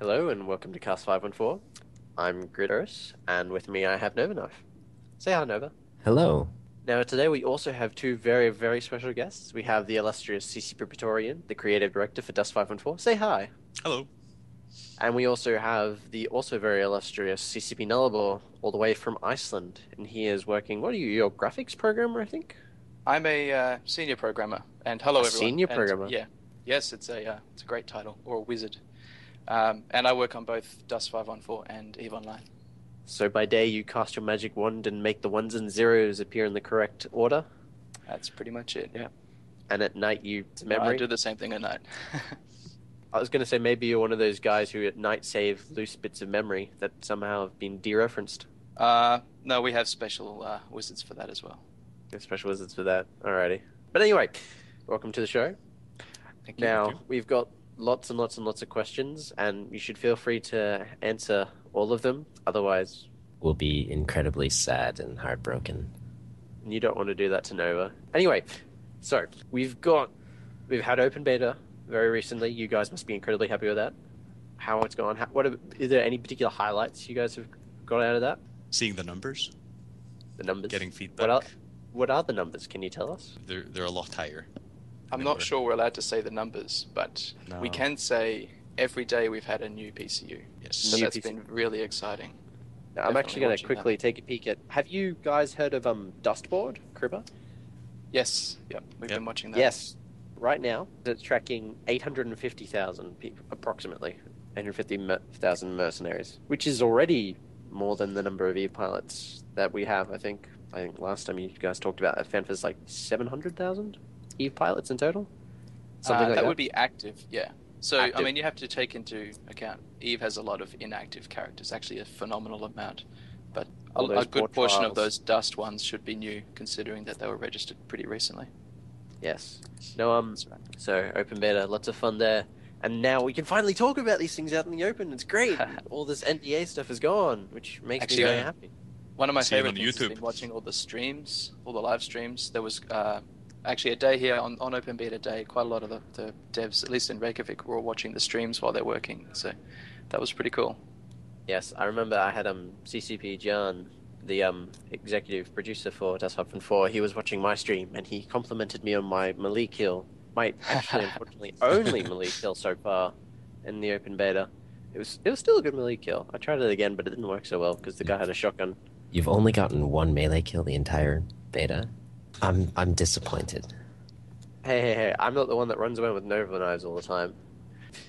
Hello and welcome to Cast 514. I'm Gridoris, and with me I have Nova Knife. Say hi, Nova. Hello. Now, today we also have two very, very special guests. We have the illustrious CCP Praetorian, the creative director for Dust 514. Say hi. Hello. And we also have the also very illustrious CCP Nullarbor, all the way from Iceland. And he is working, what are you, your graphics programmer, I think? I'm a senior programmer, and hello A everyone. senior And programmer. yeah, yes, it's a great title, or a wizard. And I work on both Dust 514 and EVE Online. So by day you cast your magic wand and make the ones and zeros appear in the correct order, That's pretty much it. Yeah. and at night you No, I memory. do the same thing at night. I was going to say maybe you're one of those guys who at night save loose bits of memory that somehow have been dereferenced. No, we have special wizards for that as well. There's special wizards for that. Alrighty. But anyway, welcome to the show. Thank you. Now, we've got lots and lots and lots of questions, and you should feel free to answer all of them. Otherwise, Will be incredibly sad and heartbroken. you don't want to do that to Nova. Anyway, so we've had open beta very recently. You guys must be incredibly happy with that. How it's gone. Is there any particular highlights you guys have got out of that? Seeing the numbers, The numbers. getting feedback, What are the numbers? Can you tell us? they're a lot higher. I'm They not were. sure we're allowed to say the numbers, but we No. can say every day we've had a new PCU. Yes. So New that's PCU. been really exciting. Now, I'm actually going to Definitely watching quickly take a peek at. Have you guys heard of Dustboard, Cribber? Yes, yep, we've Yep. been watching that. Yes. Right now, it's tracking 850,000 people, approximately 850,000 mercenaries, which is already more than the number of Eve pilots that we have. I think last time you guys talked about that, Fanfa's like 700,000 Eve pilots in total. Something like that that. would be active, yeah. So, Active. I mean, you have to take into account Eve has a lot of inactive characters, actually a phenomenal amount. But All a those good poor portion of trials. those Dust ones should be new, considering that they were registered pretty recently. Yes. No. That's right. So open beta, lots of fun there, and now we can finally talk about these things out in the open. It's great. All this NDA stuff is gone, which makes Actually, me very yeah. happy. One of my See it favorite on things has YouTube. been watching all the streams, all the live streams. There was actually a day here on Open Beta Day, quite a lot of the devs, at least in Reykjavik, were all watching the streams while they're working. So that was pretty cool. Yes, I remember I had CCP John, the executive producer for Dust 4. He was watching my stream and he complimented me on my melee kill. My actually, unfortunately, only melee kill so far in the open beta. It was still a good melee kill. I tried it again, but it didn't work so well because the guy had a shotgun. You've only gotten one melee kill the entire beta. I'm disappointed. Hey! I'm not the one that runs around with Nova knives all the time.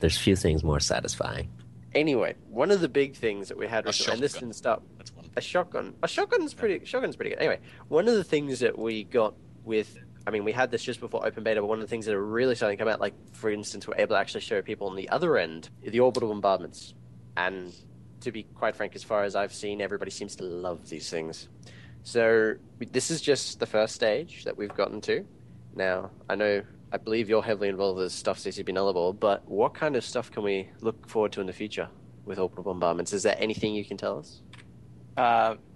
There's few things more satisfying. Anyway, one of the big things that we had recently, and this shotgun. didn't start. That's one. A shotgun's pretty good. Anyway, one of the things that we got with, I mean, we had this just before open beta, but one of the things that are really starting to come out, like for instance, we're able to actually show people on the other end the orbital bombardments. And to be quite frank, as far as I've seen, everybody seems to love these things. So this is just the first stage that we've gotten to. Now, I believe you're heavily involved with stuff CCP Nullarbor, but what kind of stuff can we look forward to in the future with orbital bombardments? Is there anything you can tell us?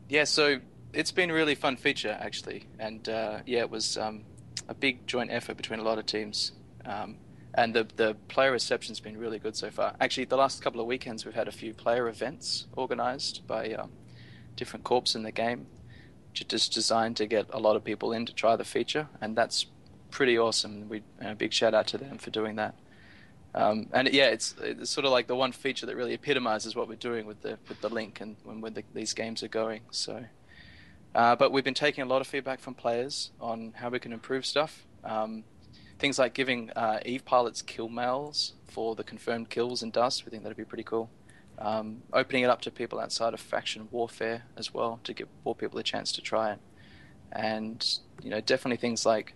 Yeah, so it's been a really fun feature, actually. And yeah, it was a big joint effort between a lot of teams. And the player reception's been really good so far. Actually, the last couple of weekends we've had a few player events organized by different corps in the game, which are just designed to get a lot of people in to try the feature, and that's pretty awesome. A big shout out to them for doing that. And yeah, it's sort of like the one feature that really epitomizes what we're doing with the link and when these games are going. So, but we've been taking a lot of feedback from players on how we can improve stuff. Things like giving Eve pilots kill mails for the confirmed kills in Dust. We think that'd be pretty cool. Opening it up to people outside of faction warfare as well to give more people a chance to try it. And definitely things like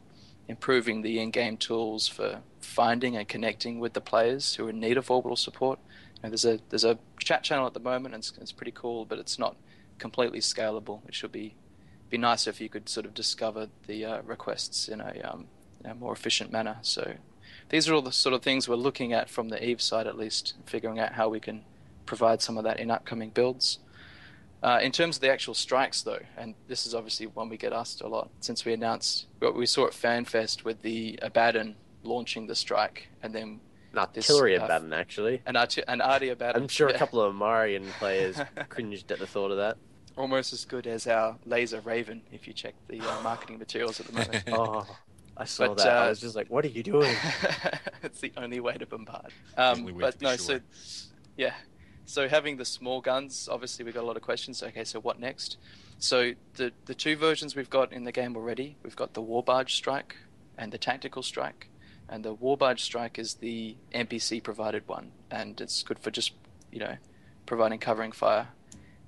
improving the in-game tools for finding and connecting with the players who are in need of orbital support. There's a chat channel at the moment, and it's pretty cool, but it's not completely scalable. It should be nice if you could sort of discover the requests in a more efficient manner. So these are all the sort of things we're looking at from the Eve side, at least, figuring out how we can provide some of that in upcoming builds. In terms of the actual strikes, though, and this is obviously one we get asked a lot since we announced what we saw at FanFest with the Abaddon launching the strike, and then An artillery This, Abaddon, actually. An Artie Abaddon. I'm sure yeah. a couple of Marian players cringed at the thought of that. Almost as good as our Laser Raven, if you check the marketing materials at the moment. Oh, I saw But, that. I was just like, what are you doing? It's the only way to bombard. only way to But be no, sure. yeah. So having the small guns, obviously we got a lot of questions. Okay, so what next? So the two versions we've got in the game already, we've got the War Barge Strike and the Tactical Strike. And the War Barge Strike is the NPC provided one, and it's good for just, providing covering fire.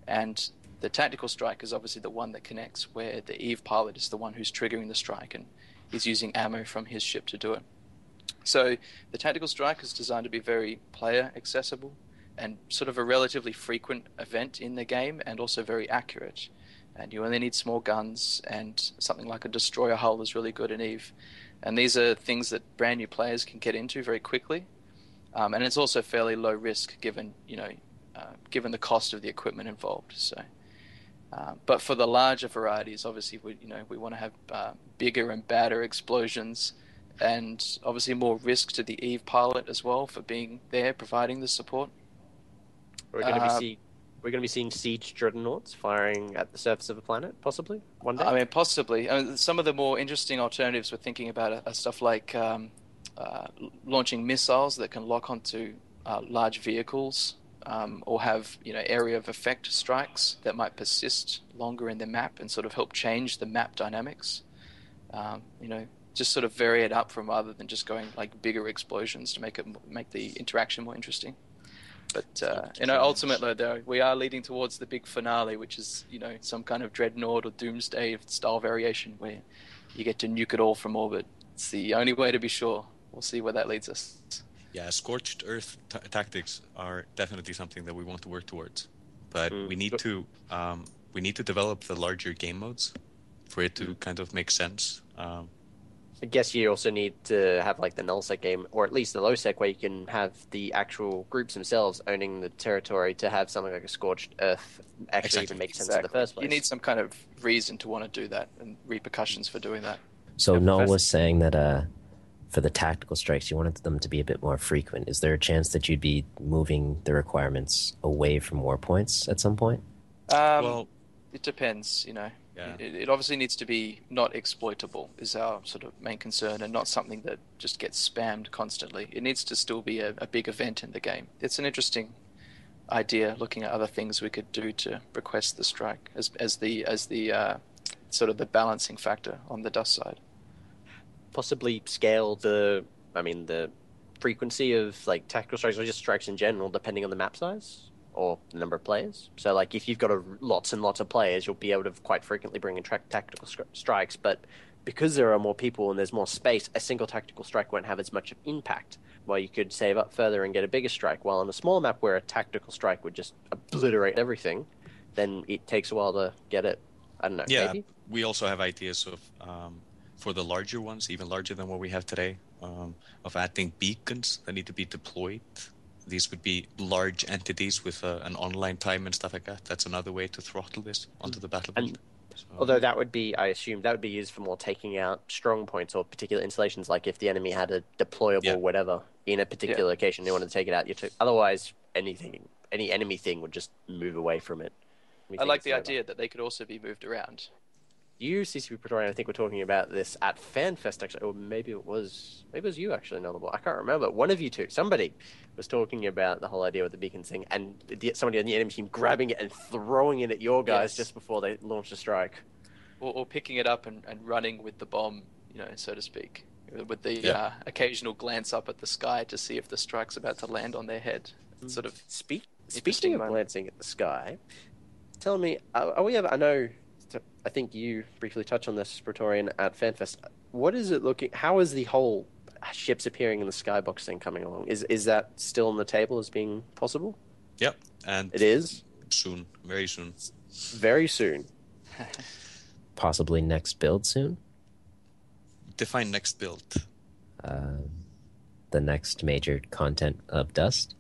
And the Tactical Strike is obviously the one that connects, where the Eve pilot is the one who's triggering the strike, and he's using ammo from his ship to do it. So the Tactical Strike is designed to be very player accessible and sort of a relatively frequent event in the game, and also very accurate. And you only need small guns, and something like a destroyer hull is really good in Eve. And these are things that brand new players can get into very quickly. And it's also fairly low risk given the cost of the equipment involved. So, but for the larger varieties, obviously we want to have bigger and badder explosions, and obviously more risk to the Eve pilot as well for being there providing the support. We're going to be seeing siege dreadnoughts firing at the surface of a planet, possibly one day. I mean, possibly. Some of the more interesting alternatives we're thinking about are stuff like launching missiles that can lock onto large vehicles, or have area of effect strikes that might persist longer in the map and sort of help change the map dynamics. Just sort of vary it up from, rather than just going like bigger explosions to make the interaction more interesting. But ultimately, though, we are leading towards the big finale, which is some kind of dreadnought or doomsday style variation where you get to nuke it all from orbit. It's the only way to be sure. We'll see where that leads us. Yeah, scorched earth tactics are definitely something that we want to work towards, but we need to develop the larger game modes for it to kind of make sense. I guess you also need to have like the null sec game, or at least the low sec, where you can have the actual groups themselves owning the territory to have something like a scorched earth actually even make sense in the first place. You need some kind of reason to want to do that and repercussions for doing that. So Null was saying that for the tactical strikes, you wanted them to be a bit more frequent. Is there a chance that you'd be moving the requirements away from war points at some point? Well, it depends, Yeah. It obviously needs to be not exploitable is our sort of main concern, and not something that just gets spammed constantly. It needs to still be a big event in the game. It's an interesting idea, looking at other things we could do to request the strike as the sort of the balancing factor on the dust side. Possibly scale the frequency of like tactical strikes or just strikes in general, depending on the map size or the number of players. So like if you've got lots and lots of players, you'll be able to quite frequently bring in tactical strikes, but because there are more people and there's more space, a single tactical strike won't have as much of impact, while you could save up further and get a bigger strike. While on a small map where a tactical strike would just obliterate everything, then it takes a while to get it. I don't know. Yeah, maybe? we also have ideas of for the larger ones, even larger than what we have today, of adding beacons that need to be deployed. These would be large entities with an online time and stuff like that. That's another way to throttle this onto the battlefield. Although that would be, I assume, that would be used for more taking out strong points or particular installations, like if the enemy had a deployable whatever in a particular location, they wanted to take it out. Otherwise, any enemy thing would just move away from it. I like the idea that they could also be moved around. You, CCP Praetorian, I think we're talking about this at FanFest, actually, or maybe it was you, actually, Nullarbor. I can't remember. One of you two, somebody was talking about the whole idea with the beacons thing, and somebody on the enemy team grabbing it and throwing it at your guys just before they launched a strike. Or picking it up and running with the bomb, so to speak, with the occasional glance up at the sky to see if the strike's about to land on their head. It's sort of Speaking of glancing at the sky, tell me, are we ever? I think you briefly touched on this, Praetorian, at FanFest. What is it looking? How is the whole ships appearing in the skybox thing coming along? Is that still on the table as being possible? Yep, and it is soon, very soon. Very soon. Possibly next build soon? Define next build. The next major content of Dust?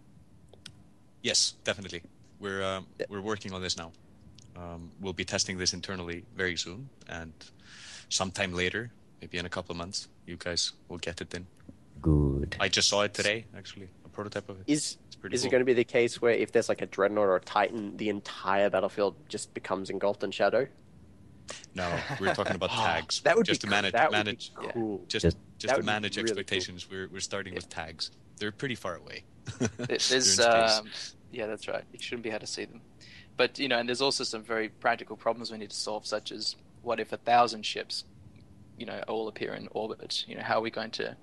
Yes, definitely. We're working on this now. We'll be testing this internally very soon, and sometime later, maybe in a couple of months, you guys will get it in. Good. I just saw it today, actually, a prototype of it. Is It's pretty is it cool. going to be the case where if there's like a dreadnought or a titan, the entire battlefield just becomes engulfed in shadow? No, we're talking about tags. That would just be to manage, that would manage, be cool. just Just- that to would be manage really cool. expectations. We're starting with tags. They're pretty far away. There's They're in space. yeah, that's right. You shouldn't be able to see them. But and there's also some very practical problems we need to solve, such as what if 1,000 ships, all appear in orbit? How are we going to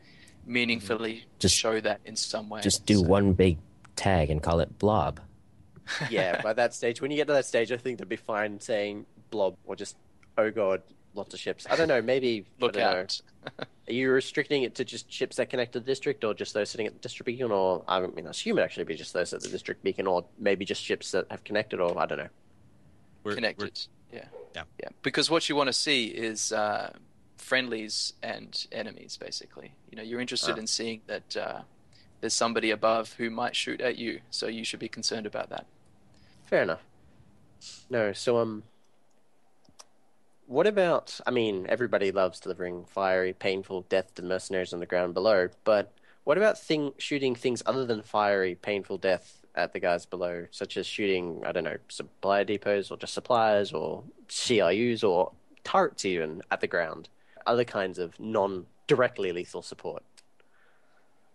meaningfully Just- show that in some way? Just do So- one big tag and call it blob. Yeah, by that stage, when you get to that stage, I think they'd be fine saying blob or just, oh god, lots of ships. I don't know, maybe, Look I don't know. out. Are you restricting it to just ships that connect to the district, or just those sitting at the district beacon, or, I mean, I assume it actually be just those at the district beacon, or maybe just ships that have connected, or I don't know. We're Connected. Yeah. Yeah. Because what you want to see is friendlies and enemies, basically. You're interested in seeing that there's somebody above who might shoot at you, so you should be concerned about that. Fair enough. No, so, what about, I mean, everybody loves delivering fiery, painful death to mercenaries on the ground below, but what about shooting things other than fiery, painful death at the guys below, such as shooting, I don't know, supply depots, or just suppliers, or CRUs, or turrets even, at the ground? Other kinds of non-directly lethal support.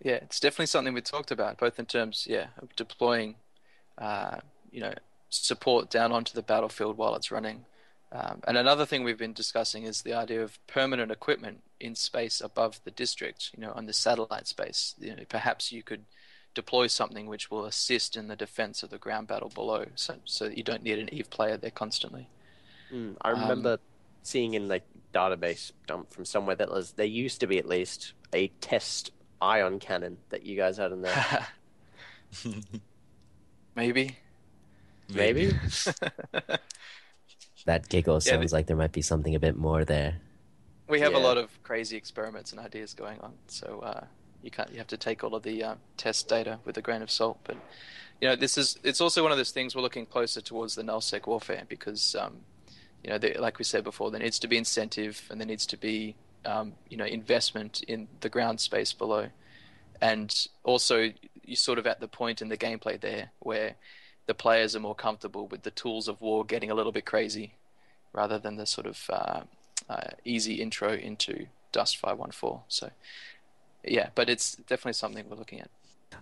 Yeah, it's definitely something we talked about, both in terms, of deploying, support down onto the battlefield while it's running. And another thing we've been discussing is the idea of permanent equipment in space above the district, on the satellite space. Perhaps you could deploy something which will assist in the defense of the ground battle below, so that you don't need an EVE player there constantly. I remember seeing in like database dump from somewhere that there used to be at least a test ion cannon that you guys had in there. Maybe. Maybe? That giggle sounds like there might be something a bit more there. We have a Yeah. lot of crazy experiments and ideas going on, so you have to take all of the test data with a grain of salt. But it's also one of those things we're looking closer towards the nullsec warfare, because like we said before, there needs to be incentive and there needs to be investment in the ground space below, and also you're sort of at the point in the gameplay there where the players are more comfortable with the tools of war getting a little bit crazy, rather than the sort of easy intro into Dust 514. So, yeah, but it's definitely something we're looking at.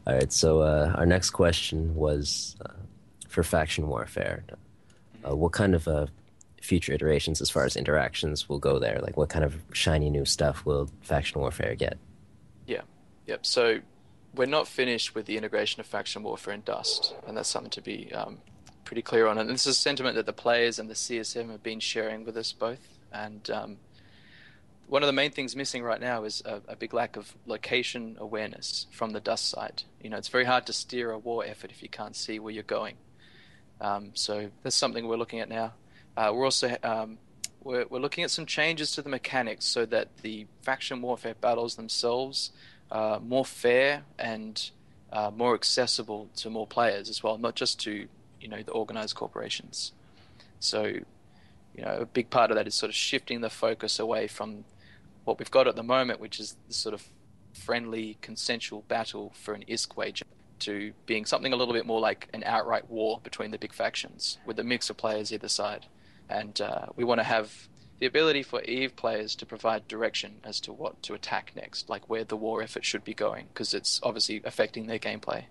All right, so our next question was for faction warfare. What kind of future iterations as far as interactions will go there? Like, what kind of shiny new stuff will faction warfare get? Yep. So we're not finished with the integration of faction warfare in Dust, and that's something to be pretty clear on. And this is a sentiment that the players and the CSM have been sharing with us both. And one of the main things missing right now is a big lack of location awareness from the Dust side. It's very hard to steer a war effort if you can't see where you're going. So that's something we're looking at now. We're also we're looking at some changes to the mechanics so that the faction warfare battles themselves are more fair and more accessible to more players as well, not just to the organized corporations. So a big part of that is sort of shifting the focus away from what we've got at the moment, which is the sort of friendly, consensual battle for an ISK wager, to being something a little bit more like an outright war between the big factions with a mix of players either side. And we want to have the ability for EVE players to provide direction as to what to attack next, like where the war effort should be going, because it's obviously affecting their gameplay.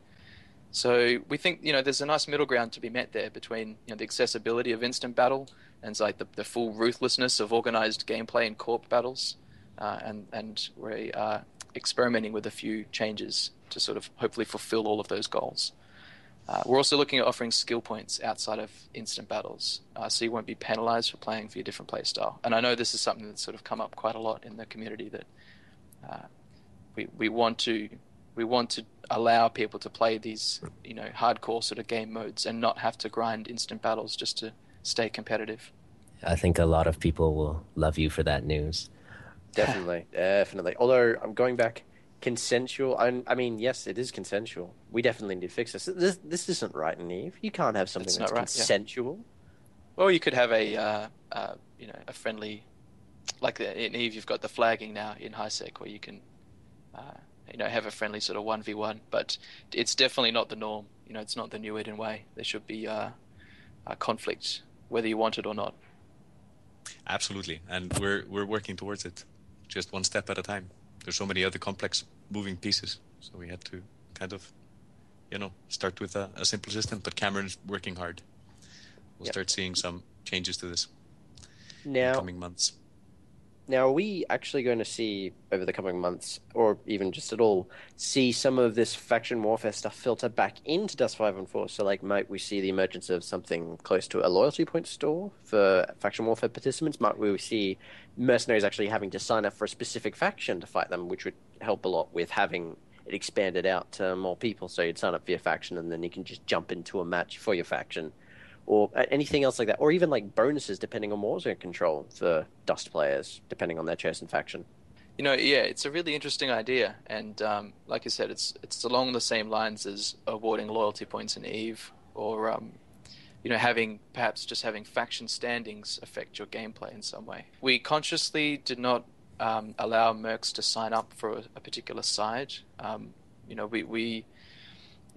So we think there's a nice middle ground to be met there between the accessibility of instant battle and like the full ruthlessness of organized gameplay in corp battles, and we are experimenting with a few changes to sort of hopefully fulfill all of those goals. We're also looking at offering skill points outside of instant battles, so you won't be penalized for playing for your different play style. And I know this is something that's sort of come up quite a lot in the community, that we want to allow people to play these hardcore sort of game modes and not have to grind instant battles just to stay competitive. I think a lot of people will love you for that news. Definitely. Although I'm going back, consensual. I mean, yes, it is consensual. We definitely need to fix this. This isn't right in EVE. You can't have something that's right, consensual. Well, you could have a friendly, like in EVE, you've got the flagging now in HighSec where you can have a friendly sort of 1v1, but it's definitely not the norm. It's not the New Eden way. There should be a conflict, whether you want it or not. Absolutely, and we're working towards it, just one step at a time. There's so many other complex moving pieces, so we had to kind of, start with a simple system. But Cameron's working hard. We'll start seeing some changes to this in the coming months. Now, are we actually going to see over the coming months, or even just at all, see some of this faction warfare stuff filter back into Dust 5 and 4? So, might we see the emergence of something close to a loyalty point store for faction warfare participants? Might we see mercenaries actually having to sign up for a specific faction to fight them, which would help a lot with having it expanded out to more people? So you'd sign up for your faction, and then you can just jump into a match for your faction. Or anything else like that, or even bonuses depending on Warzone control for Dust players, depending on their chosen faction. It's a really interesting idea, and like I said, it's along the same lines as awarding loyalty points in EVE, or having faction standings affect your gameplay in some way. We consciously did not allow mercs to sign up for a particular side.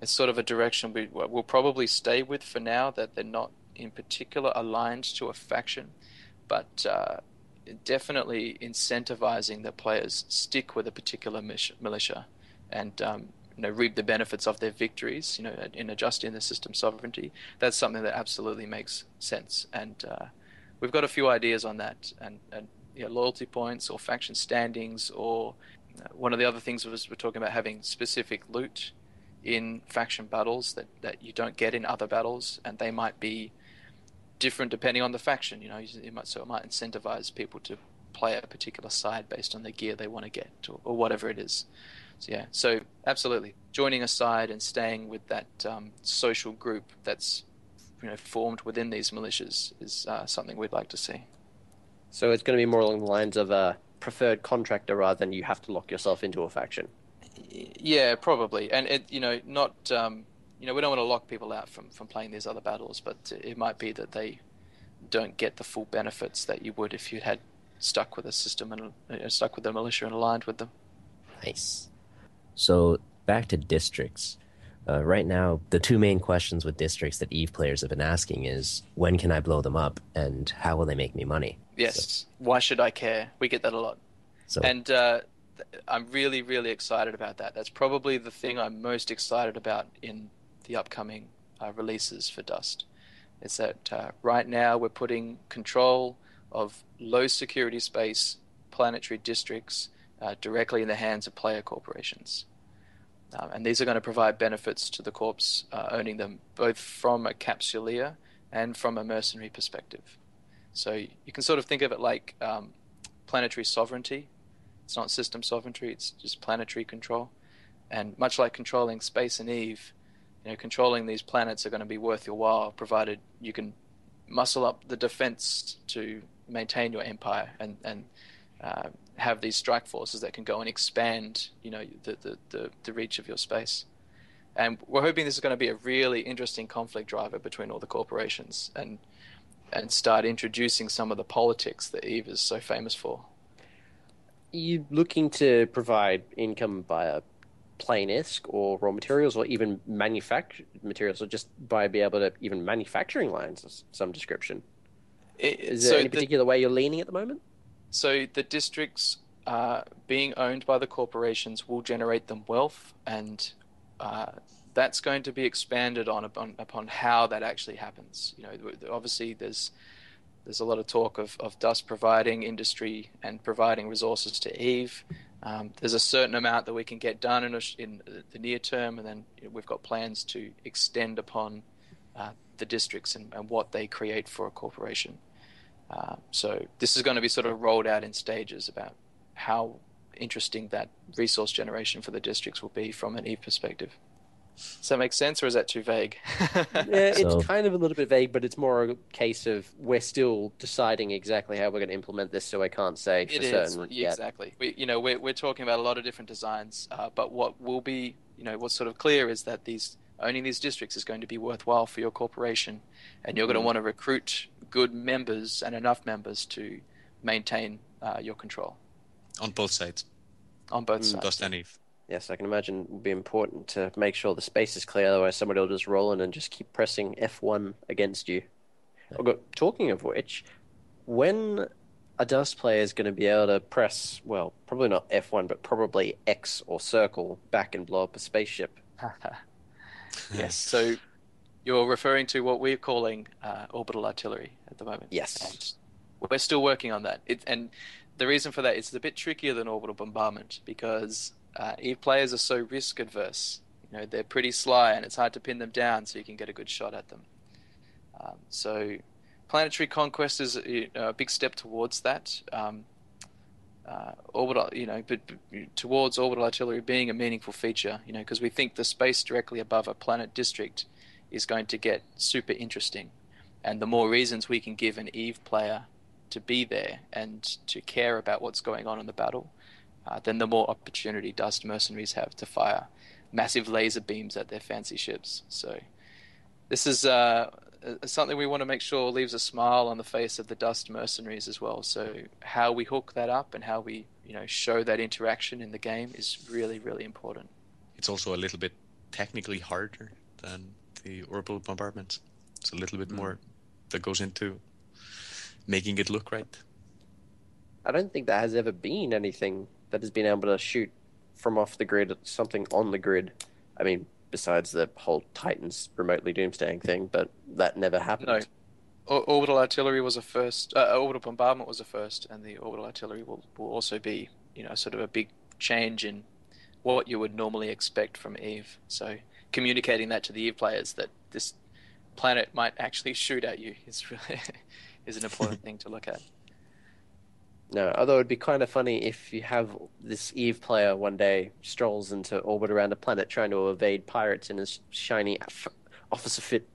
It's sort of a direction we'll probably stay with for now, that they're not in particular aligned to a faction, but definitely incentivizing the players stick with a particular militia and reap the benefits of their victories, in adjusting the system sovereignty. That's something that absolutely makes sense. And we've got a few ideas on that, and loyalty points or faction standings, or one of the other things was we're talking about having specific loot in faction battles that you don't get in other battles, and they might be different depending on the faction. It might incentivize people to play a particular side based on the gear they want to get, or whatever it is. So absolutely, joining a side and staying with that social group that's formed within these militias is something we'd like to see. So it's going to be more along the lines of a preferred contractor rather than you have to lock yourself into a faction. Yeah, probably, and we don't want to lock people out from playing these other battles, but it might be that they don't get the full benefits that you would if you had stuck with a system and stuck with the militia and aligned with them. Nice. So back to districts. Right now, the two main questions with districts that EVE players have been asking is, when can I blow them up, and how will they make me money? Yes. Why should I care? We get that a lot. And I'm really, really excited about that. That's probably the thing I'm most excited about in the upcoming releases for Dust. Is that right now we're putting control of low security space planetary districts directly in the hands of player corporations. And these are going to provide benefits to the corps owning them, both from a capsuleer and from a mercenary perspective. So you can sort of think of it like planetary sovereignty. It's not system sovereignty, it's just planetary control. And much like controlling space in EVE, controlling these planets are going to be worth your while, provided you can muscle up the defense to maintain your empire and have these strike forces that can go and expand, the reach of your space. And we're hoping this is going to be a really interesting conflict driver between all the corporations and start introducing some of the politics that EVE is so famous for. Are you looking to provide income via plain-esque or raw materials, or even manufactured materials, or just by being able to even manufacturing lines of some description? Is there any particular way you're leaning at the moment? So the districts being owned by the corporations will generate them wealth, and that's going to be expanded upon how that actually happens. Obviously there's a lot of talk of Dust providing industry and providing resources to EVE. There's a certain amount that we can get done in the near term, and then we've got plans to extend upon the districts and what they create for a corporation. So this is going to be sort of rolled out in stages about how interesting that resource generation for the districts will be from an EVE perspective. Does that make sense, or is that too vague? Yeah, it's kind of a little bit vague, but it's more a case of we're still deciding exactly how we're going to implement this, so I can't say for certain yet. Exactly. We're talking about a lot of different designs, but what will be, what's sort of clear is that owning these districts is going to be worthwhile for your corporation, and you're going to want to recruit good members and enough members to maintain your control. On both sides. On both sides. Dust and EVE. Yes, I can imagine it would be important to make sure the space is clear, otherwise somebody will just roll in and just keep pressing F1 against you. Talking of which, when a Dust player is going to be able to press, well, probably not F1, but probably X or circle back and blow up a spaceship. Yes, so you're referring to what we're calling orbital artillery at the moment. Yes. And we're still working on that. And the reason for that is it's a bit trickier than orbital bombardment because EVE players are so risk adverse. They're pretty sly and it's hard to pin them down so you can get a good shot at them. So planetary conquest is a big step towards that. Orbital, but towards orbital artillery being a meaningful feature, because we think the space directly above a planet district is going to get super interesting, and the more reasons we can give an EVE player to be there and to care about what's going on in the battle, then the more opportunity Dust mercenaries have to fire massive laser beams at their fancy ships. So this is something we want to make sure leaves a smile on the face of the Dust mercenaries as well. So how we hook that up and how we show that interaction in the game is really, really important. It's also a little bit technically harder than the orbital bombardment. It's a little bit more that goes into making it look right. I don't think there has ever been anything that has been able to shoot from off the grid at something on the grid. I mean, besides the whole Titans remotely doomsdaying thing, but that never happened. No. Orbital artillery was a first, orbital bombardment was a first, and the orbital artillery will also be, sort of a big change in what you would normally expect from EVE. So communicating that to the EVE players that this planet might actually shoot at you is really is an important thing to look at. No, although it'd be kind of funny if you have this EVE player one day strolls into orbit around a planet trying to evade pirates in his shiny officer fit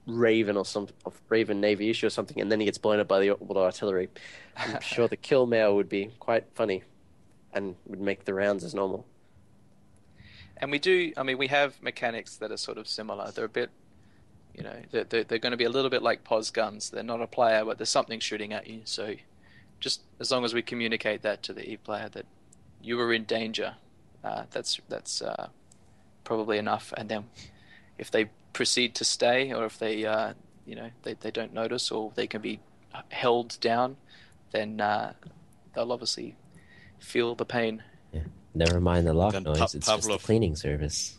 Raven or some Raven Navy issue or something, and then he gets blown up by the orbital artillery. I'm sure the kill mail would be quite funny and would make the rounds as normal. And we have mechanics that are sort of similar. They're a bit, they're going to be a little bit like POS guns. They're not a player, but there's something shooting at you. So just as long as we communicate that to the EVE player that you are in danger, that's probably enough. And then if they proceed to stay, or if they they don't notice, or they can be held down, then they'll obviously feel the pain. Yeah. Never mind the lock Then noise. It's just the cleaning service.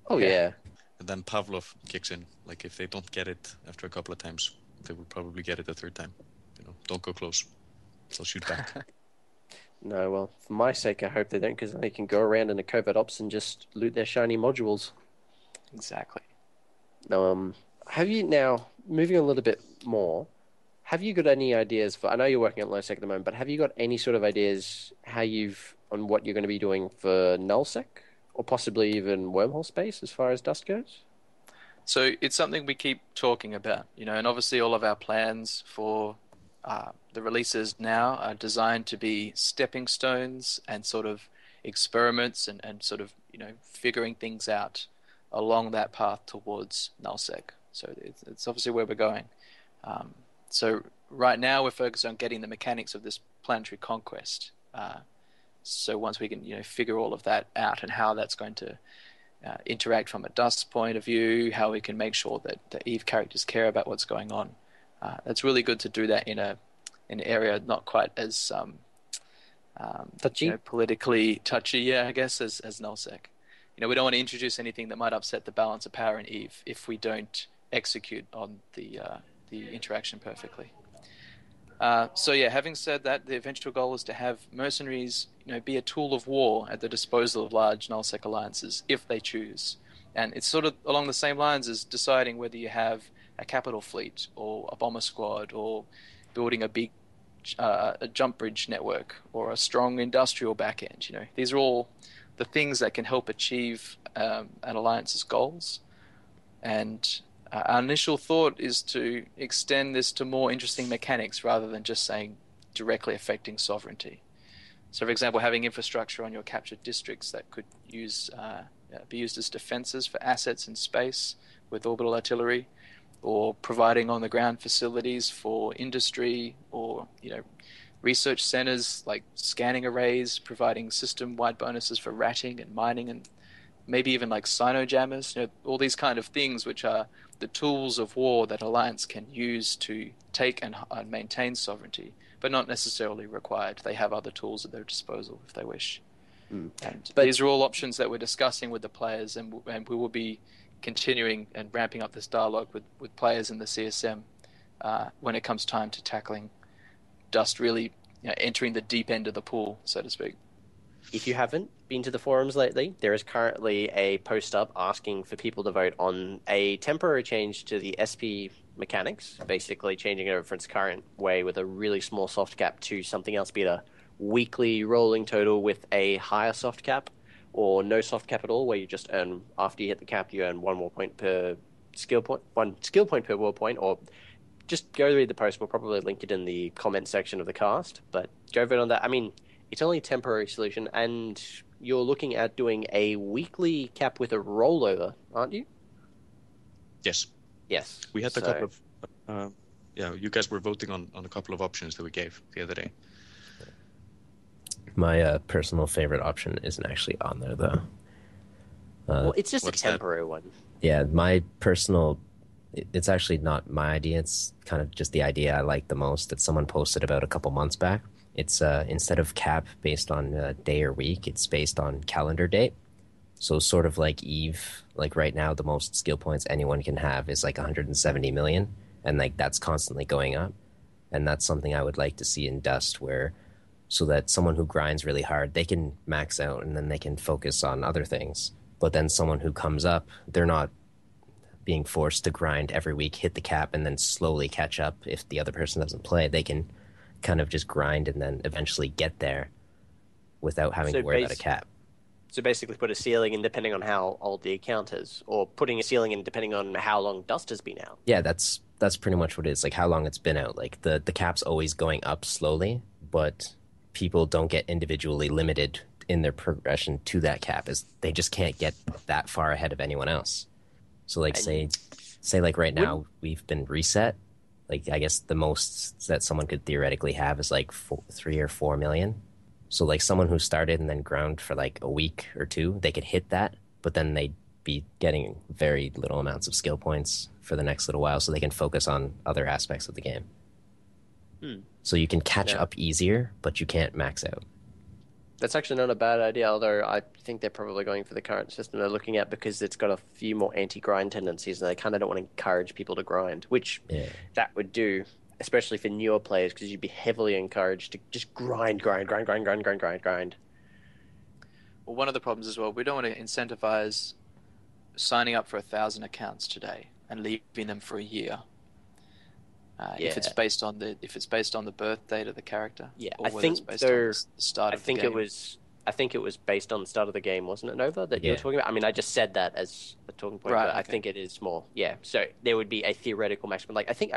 Oh yeah. And then Pavlov kicks in. Like if they don't get it after a couple of times, they will probably get it the third time. Don't go close. They'll shoot back. No, well, for my sake, I hope they don't, because they can go around in a covert ops and just loot their shiny modules. Exactly. Now, have you now moving a little bit more? Have you got any ideas for? I know you're working on LowSec at the moment, but have you got any sort of ideas on what you're going to be doing for NullSec, or possibly even wormhole space as far as Dust goes? So it's something we keep talking about, and obviously all of our plans for the releases now are designed to be stepping stones and sort of experiments and sort of figuring things out along that path towards NullSec. So it's obviously where we're going. So right now we're focused on getting the mechanics of this planetary conquest. So once we can figure all of that out and how that's going to interact from a Dust point of view, how we can make sure that the EVE characters care about what's going on. It's really good to do that in an area not quite as touchy, politically touchy, I guess, as NullSec. We don't want to introduce anything that might upset the balance of power in EVE if we don't execute on the interaction perfectly. So yeah, having said that, the eventual goal is to have mercenaries, be a tool of war at the disposal of large NullSec alliances if they choose. And it's sort of along the same lines as deciding whether you have a capital fleet or a bomber squad or building a big a jump bridge network or a strong industrial backend. These are all the things that can help achieve an alliance's goals. And our initial thought is to extend this to more interesting mechanics rather than just saying directly affecting sovereignty. So, for example, having infrastructure on your captured districts that could be used as defenses for assets in space with orbital artillery, or providing on-the-ground facilities for industry, or research centers like scanning arrays, providing system-wide bonuses for ratting and mining, and maybe even like cynojammers, all these kind of things which are the tools of war that Alliance can use to take and maintain sovereignty, but not necessarily required. They have other tools at their disposal if they wish. And these are all options that we're discussing with the players, and we will be continuing and ramping up this dialogue with players in the CSM when it comes time to tackling Dust, really entering the deep end of the pool, so to speak. If you haven't been to the forums lately, there is currently a post up asking for people to vote on a temporary change to the SP mechanics, basically changing it over from its current way with a really small soft cap to something else, be it a weekly rolling total with a higher soft cap, or no soft cap at all, where you just earn, after you hit the cap, you earn one more point per skill point, one skill point per war point, or just go read the post. We'll probably link it in the comment section of the cast, but go vote on that. I mean, it's only a temporary solution, and you're looking at doing a weekly cap with a rollover, aren't you? Yes. Yes. We had a couple of... you guys were voting on a couple of options that we gave the other day. My personal favorite option isn't actually on there, though. Well, it's just a what's that? temporary one. Yeah, my personal... It's actually not my idea. It's kind of just the idea I like the most that someone posted about a couple months back. It's instead of cap based on day or week, it's based on calendar date. So sort of like Eve, like right now, the most skill points anyone can have is like 170 million. And like that's constantly going up. And that's something I would like to see in Dust, where so that someone who grinds really hard, they can max out and then they can focus on other things. But then someone who comes up, they're not being forced to grind every week, hit the cap, and then slowly catch up if the other person doesn't play. They can kind of just grind and then eventually get there without having to worry about a cap. So basically put a ceiling in depending on how old the account is, or putting a ceiling in depending on how long Dust has been out. Yeah, that's pretty much what it is, like how long it's been out. Like the cap's always going up slowly, but people don't get individually limited in their progression to that cap, as they just can't get that far ahead of anyone else. So like say like right now we've been reset. Like I guess the most that someone could theoretically have is like 3 or 4 million. So like someone who started and then ground for like a week or two, they could hit that, but then they'd be getting very little amounts of skill points for the next little while, so they can focus on other aspects of the game. So you can catch up easier, but you can't max out. That's actually not a bad idea, although I think they're probably going for the current system they're looking at because it's got a few more anti-grind tendencies, and they kind of don't want to encourage people to grind, which that would do, especially for newer players, because you'd be heavily encouraged to just grind. Well, one of the problems as well, we don't want to incentivize signing up for 1,000 accounts today and leaving them for a year. If it's based on the birth date of the character, I think it's based on the start of the game. I think it was based on the start of the game, wasn't it, Nova, that you were talking about? I mean, I just said that as a talking point, but I think it is more. Yeah, so there would be a theoretical maximum. Like I think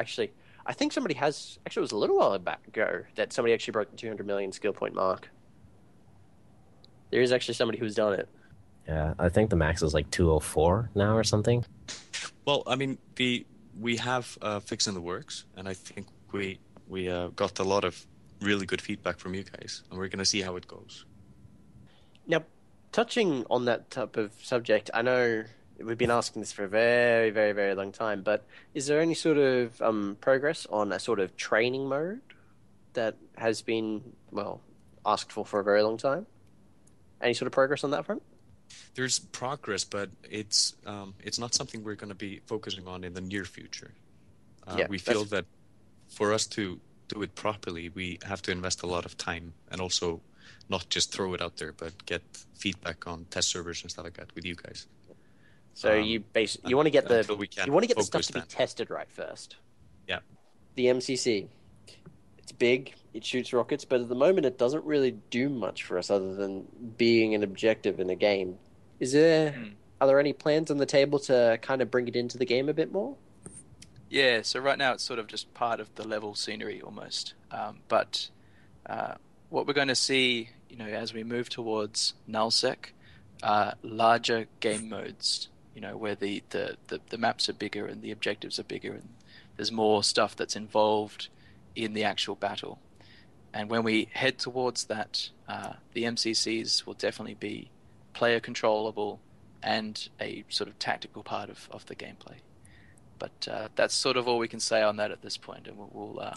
somebody has it was a little while ago that somebody actually broke the 200 million skill point mark. There is actually somebody who's done it. Yeah, I think the max is like 204 now or something. Well, I mean, we have a fix in the works, and I think we got a lot of really good feedback from you guys, and we're going to see how it goes. Now, touching on that type of subject, I know we've been asking this for a very, very, very long time, but is there any sort of progress on a sort of training mode that has been, asked for a very long time? Any sort of progress on that front? There's progress, but it's not something we're going to be focusing on in the near future. We feel that for us to do it properly, we have to invest a lot of time, and also not just throw it out there, but get feedback on test servers and stuff like that with you guys. So you want to get the stuff to be tested right first. Yeah. The MCC, it's big, it shoots rockets, but at the moment it doesn't really do much for us other than being an objective in a game. Are there any plans on the table to kind of bring it into the game a bit more? Yeah, so right now it's sort of just part of the level scenery almost. But what we're going to see, as we move towards nullsec, larger game modes, where the maps are bigger and the objectives are bigger and there's more stuff that's involved in the actual battle. And when we head towards that, the MCCs will definitely be player controllable and a sort of tactical part of the gameplay. But that's sort of all we can say on that at this point, and we'll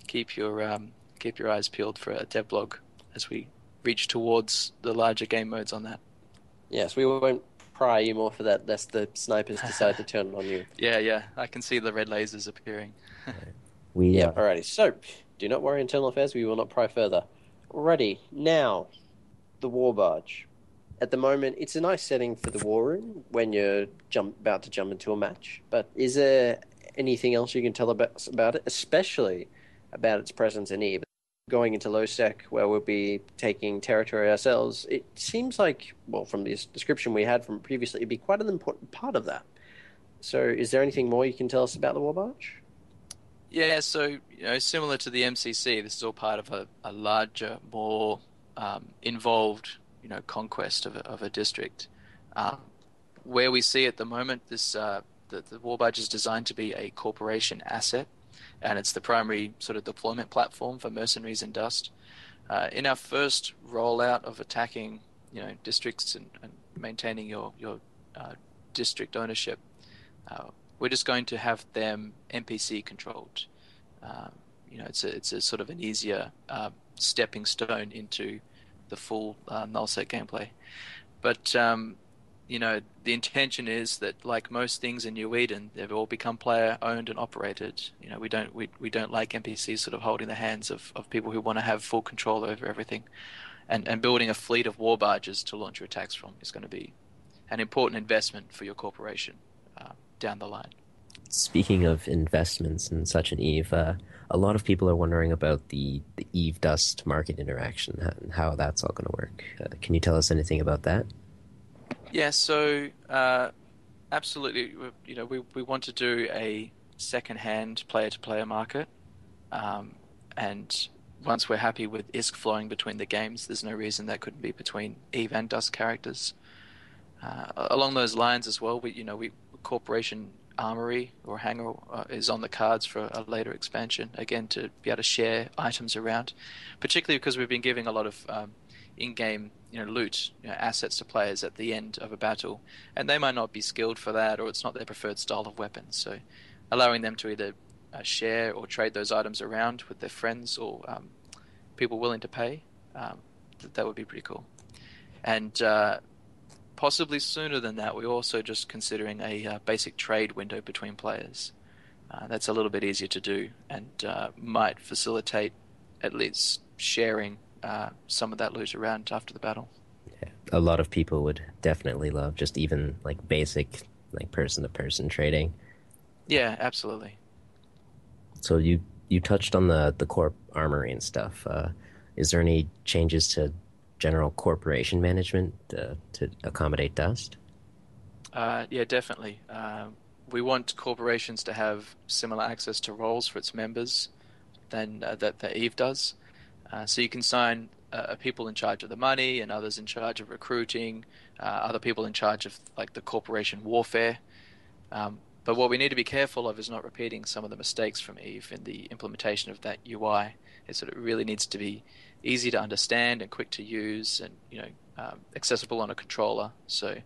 keep your eyes peeled for a devlog as we reach towards the larger game modes on that. Yes, we won't pry you more for that, lest the snipers decide to turn it on you. Yeah, I can see the red lasers appearing. Alrighty. So, do not worry, internal affairs. We will not pry further. Alrighty. Now, the war barge. At the moment, it's a nice setting for the war room when you're about to jump into a match. But is there anything else you can tell us about it, especially about its presence in EVE? Going into low sec, where we'll be taking territory ourselves, it seems like, well, from this description we had from previously, it'd be quite an important part of that. So, is there anything more you can tell us about the war barge? Yeah, so similar to the MCC, this is all part of a larger, more involved, conquest of a district. Where we see at the moment, the war barge is designed to be a corporation asset, and it's the primary sort of deployment platform for mercenaries and dust. In our first rollout of attacking, districts and maintaining your district ownership, we're just going to have them NPC controlled. It's a sort of an easier stepping stone into the full nullsec gameplay. But the intention is that, like most things in New Eden, they've all become player owned and operated. We don't like NPCs sort of holding the hands of people who want to have full control over everything. And building a fleet of war barges to launch your attacks from is going to be an important investment for your corporation down the line. Speaking of investments and such in EVE, a lot of people are wondering about the EVE Dust market interaction and how that's all going to work. Can you tell us anything about that? Yeah, so absolutely. We want to do a second-hand player-to-player market, and once we're happy with ISK flowing between the games, there's no reason that couldn't be between EVE and Dust characters. Along those lines as well, we Corporation Armory or Hangar is on the cards for a later expansion, again to be able to share items around, particularly because we've been giving a lot of in-game loot, assets to players at the end of a battle, and they might not be skilled for that, or it's not their preferred style of weapon. So allowing them to either share or trade those items around with their friends or people willing to pay, that would be pretty cool. And possibly sooner than that, we're also just considering a basic trade window between players. That's a little bit easier to do and might facilitate at least sharing some of that loot around after the battle. Yeah, a lot of people would definitely love just even like basic like person-to-person trading. Yeah, absolutely. So you touched on the corp armory and stuff. Is there any changes to general corporation management to accommodate Dust? Yeah, definitely. We want corporations to have similar access to roles for its members than that EVE does. So you can sign people in charge of the money and others in charge of recruiting, other people in charge of like the corporation warfare. But what we need to be careful of is not repeating some of the mistakes from EVE in the implementation of that UI. It really needs to be easy to understand and quick to use and accessible on a controller. So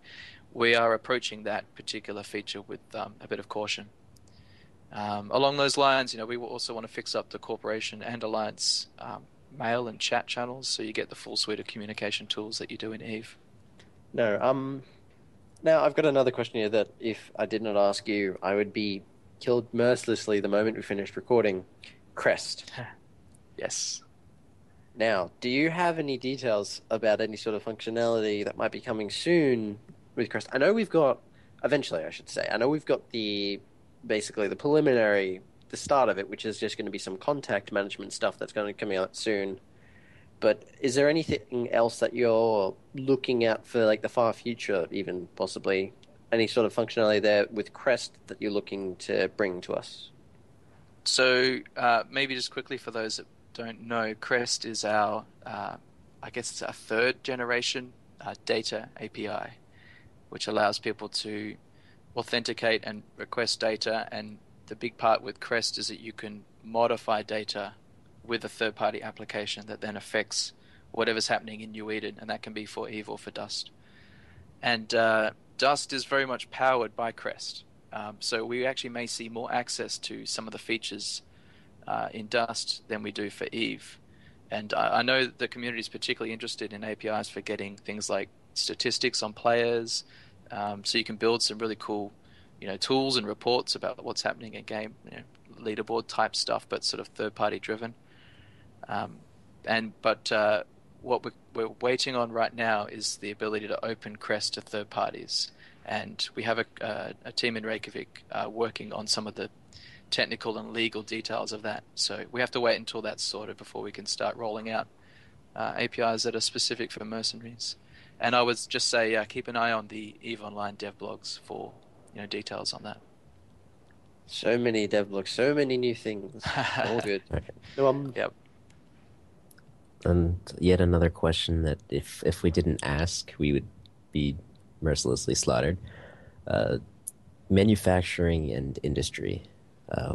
we are approaching that particular feature with a bit of caution. Along those lines, we will also want to fix up the corporation and alliance mail and chat channels, so you get the full suite of communication tools that you do in EVE. No, now I've got another question here that if I did not ask you, I would be killed mercilessly the moment we finished recording. Crest. Yes. Now, do you have any details about any sort of functionality that might be coming soon with Crest? I know we've got, eventually I should say, basically the preliminary, the start of it, which is just going to be some contact management stuff that's going to come out soon. But is there anything else that you're looking at for like the far future, even possibly any sort of functionality there with Crest that you're looking to bring to us? So maybe just quickly for those that don't know, Crest is our, I guess it's our third generation data API, which allows people to authenticate and request data. And the big part with Crest is that you can modify data with a third-party application that then affects whatever's happening in New Eden, and that can be for Eve or for Dust. And Dust is very much powered by Crest. So we actually may see more access to some of the features in Dust than we do for Eve. And I know the community is particularly interested in APIs for getting things like statistics on players, so you can build some really cool, tools and reports about what's happening in game, leaderboard type stuff, but sort of third-party driven. But what we're waiting on right now is the ability to open Crest to third parties, and we have a team in Reykjavik working on some of the technical and legal details of that. So we have to wait until that's sorted before we can start rolling out APIs that are specific for mercenaries. And I would just say keep an eye on the EVE Online dev blogs for details on that. So many devlogs, so many new things. All good. Okay. Yep. And yet another question that if we didn't ask, we would be mercilessly slaughtered. Manufacturing and industry.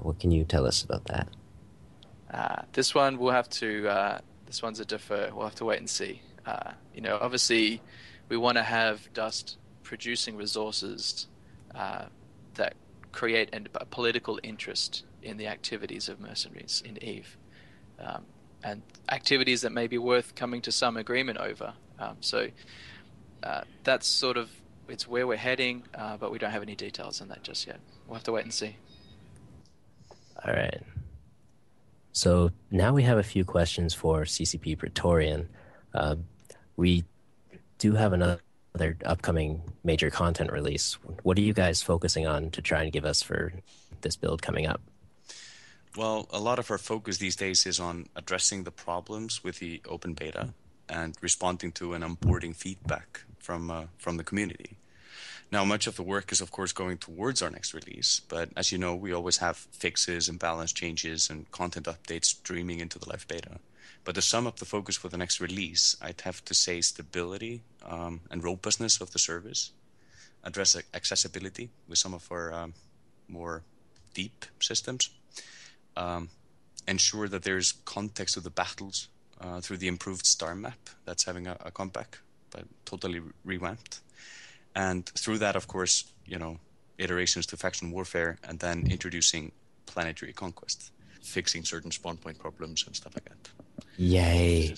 What can you tell us about that? This one we'll have to. This one's a defer. We'll have to wait and see. Obviously, we want to have Dust producing resources that create a political interest in the activities of mercenaries in EVE, and activities that may be worth coming to some agreement over. So that's sort of it's where we're heading, but we don't have any details on that just yet. We'll have to wait and see. All right. So now we have a few questions for CCP Praetorian. We do have another upcoming major content release. What are you guys focusing on to try and give us for this build coming up? Well, a lot of our focus these days is on addressing the problems with the open beta and responding to and onboarding feedback from the community. Now, much of the work is, of course, going towards our next release, but as you know, we always have fixes and balance changes and content updates streaming into the live beta. But to sum up the focus for the next release, I'd have to say stability and robustness of the service, address accessibility with some of our more deep systems, ensure that there's context to the battles through the improved star map that's having a comeback, but totally revamped. And through that, of course, iterations to faction warfare, and then introducing planetary conquest, fixing certain spawn point problems and stuff like that. Yay.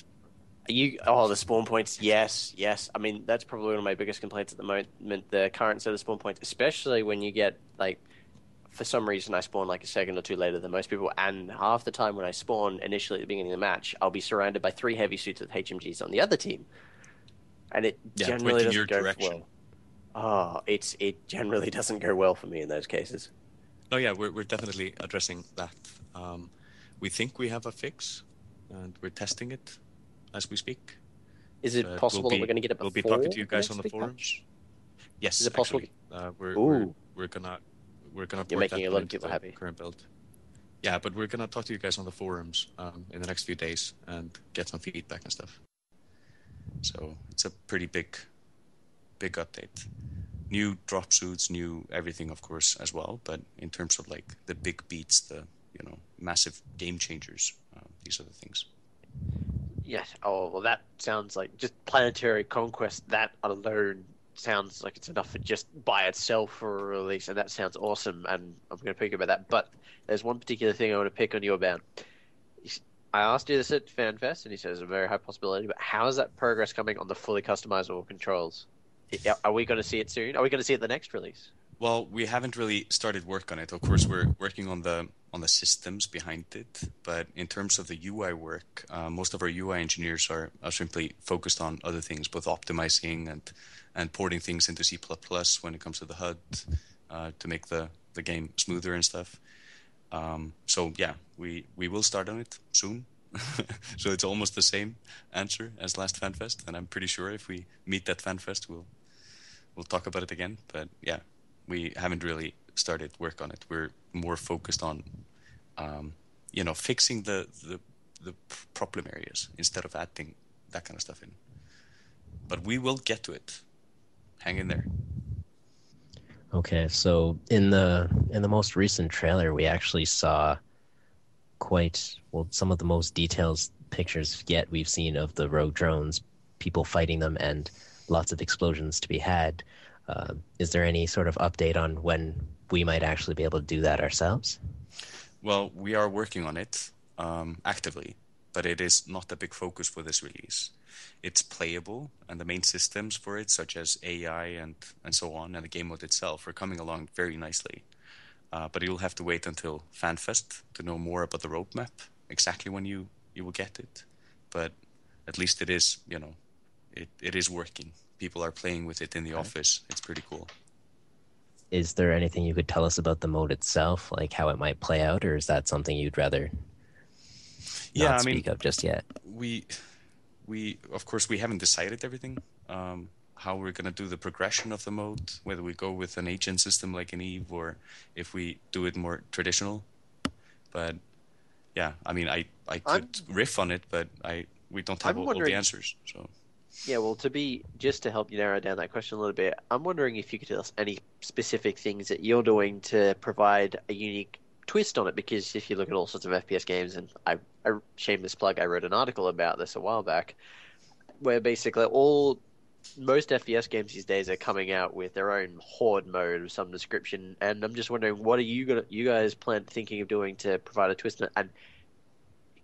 The spawn points, yes. I mean, that's probably one of my biggest complaints at the moment, the current set of spawn points, especially when you get, for some reason I spawn a second or two later than most people, and half the time when I spawn initially at the beginning of the match, I'll be surrounded by 3 heavy suits with HMGs on the other team. And it generally doesn't go well. Oh, it generally doesn't go well for me in those cases. Oh yeah, we're definitely addressing that. We think we have a fix, and we're testing it as we speak. Is it possible that we're going to get it before? We'll be talking to you guys on the forums. Yes, is it possible? Actually, we're gonna You're making a lot of people happy. Current build. Yeah, but we're gonna talk to you guys on the forums in the next few days and get some feedback and stuff. So it's a pretty big update. New drop suits, new everything, of course, as well. But in terms of the big beats, the massive game changers, these are the things. Yes. Oh well, that sounds like just planetary conquest. That alone sounds like it's enough for just by itself for a release, and that sounds awesome. And I'm going to pick about that. But there's one particular thing I want to pick on you about. I asked you this at FanFest, and he says a very high possibility. But how is that progress coming on the fully customizable controls? Are we going to see it soon? Are we going to see it the next release? Well, we haven't really started work on it. Of course, we're working on the systems behind it. But in terms of the UI work, most of our UI engineers are simply focused on other things, both optimizing and porting things into C++ when it comes to the HUD to make the game smoother and stuff. So yeah, we will start on it soon. So it's almost the same answer as last FanFest, and I'm pretty sure if we meet that FanFest, we'll talk about it again. But yeah, we haven't really started work on it. We're more focused on, fixing the problem areas instead of adding that kind of stuff in. But we will get to it. Hang in there. Okay, so in the most recent trailer, we actually saw some of the most detailed pictures yet we've seen of the rogue drones, people fighting them, and lots of explosions to be had. Is there any sort of update on when we might actually be able to do that ourselves? Well, we are working on it actively, but it is not a big focus for this release. It's playable, and the main systems for it, such as AI and so on, and the game mode itself, are coming along very nicely. But you'll have to wait until FanFest to know more about the roadmap, exactly when you will get it. But at least it is, it is working. People are playing with it in the office. It's pretty cool. Is there anything you could tell us about the mode itself, like how it might play out, or is that something you'd rather not speak of just yet? We of course, we haven't decided everything. How we're going to do the progression of the mode, whether we go with an agent system like an Eve or if we do it more traditional. But yeah, I mean, I could riff on it, but we don't have all the answers. So yeah, well, just to help you narrow down that question a little bit, I'm wondering if you could tell us any specific things that you're doing to provide a unique twist on it, because if you look at all sorts of FPS games, and I shameless plug, I wrote an article about this a while back, where basically most FPS games these days are coming out with their own Horde mode of some description, and I'm just wondering, what are you guys thinking of doing to provide a twist? And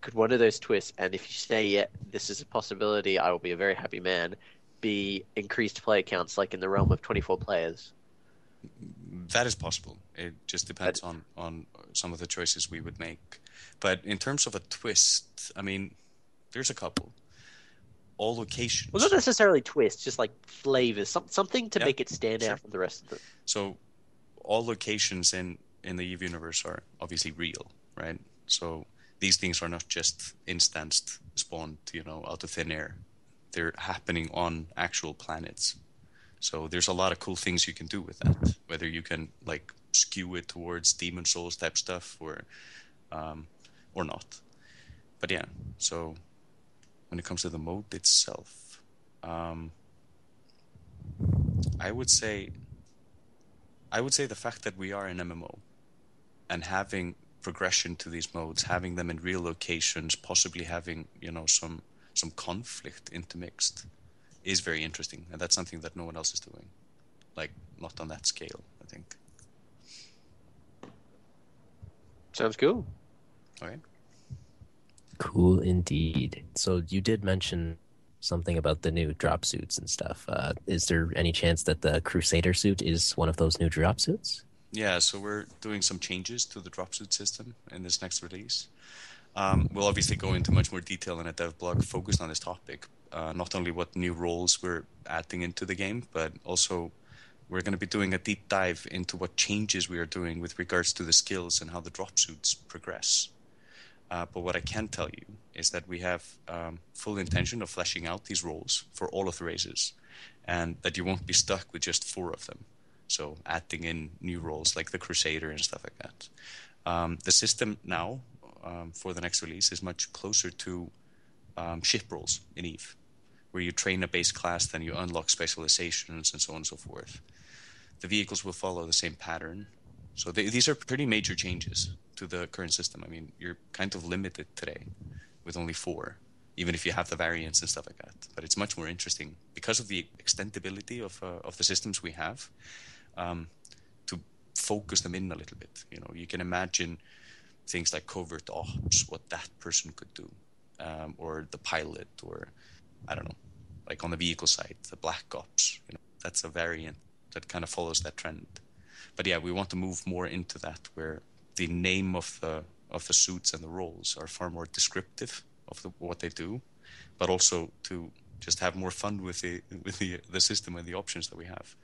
could one of those twists, and if you say, yeah, this is a possibility, I will be a very happy man, be increased player counts, like in the realm of 24 players? That is possible. It just depends on some of the choices we would make. But in terms of a twist, I mean, there's a couple. All locations. Well, not necessarily twists, just like flavors, something to make it stand out from the rest of it. So, all locations in the EVE universe are obviously real, right? So these things are not just instanced, spawned, out of thin air. They're happening on actual planets. So there's a lot of cool things you can do with that. Whether you can like skew it towards Demon Souls type stuff or not. But yeah, so when it comes to the mode itself, I would say the fact that we are an MMO and having progression to these modes, having them in real locations, possibly having some conflict intermixed, is very interesting, and that's something that no one else is doing. Like, not on that scale, I think. Sounds cool. All right. Cool indeed. So you did mention something about the new drop suits and stuff. Is there any chance that the Crusader suit is one of those new drop suits? Yeah, so we're doing some changes to the drop suit system in this next release. We'll obviously go into much more detail in a dev blog focused on this topic. Not only what new roles we're adding into the game, but also we're going to be doing a deep dive into what changes we are doing with regards to the skills and how the drop suits progress. But what I can tell you is that we have full intention of fleshing out these roles for all of the races, and that you won't be stuck with just 4 of them. So adding in new roles like the Crusader and stuff like that. The system now for the next release is much closer to ship roles in EVE, where you train a base class, then you unlock specializations and so on and so forth. The vehicles will follow the same pattern. So these are pretty major changes to the current system. I mean, you're kind of limited today with only 4, even if you have the variants and stuff like that. But it's much more interesting because of the extendability of the systems we have, to focus them in a little bit. You can imagine things like covert ops, what that person could do, or the pilot, or I don't know, like on the vehicle side, the black ops. That's a variant that kind of follows that trend. But yeah, we want to move more into that, where the name of the suits and the roles are far more descriptive of what they do, but also to just have more fun with the system and the options that we have.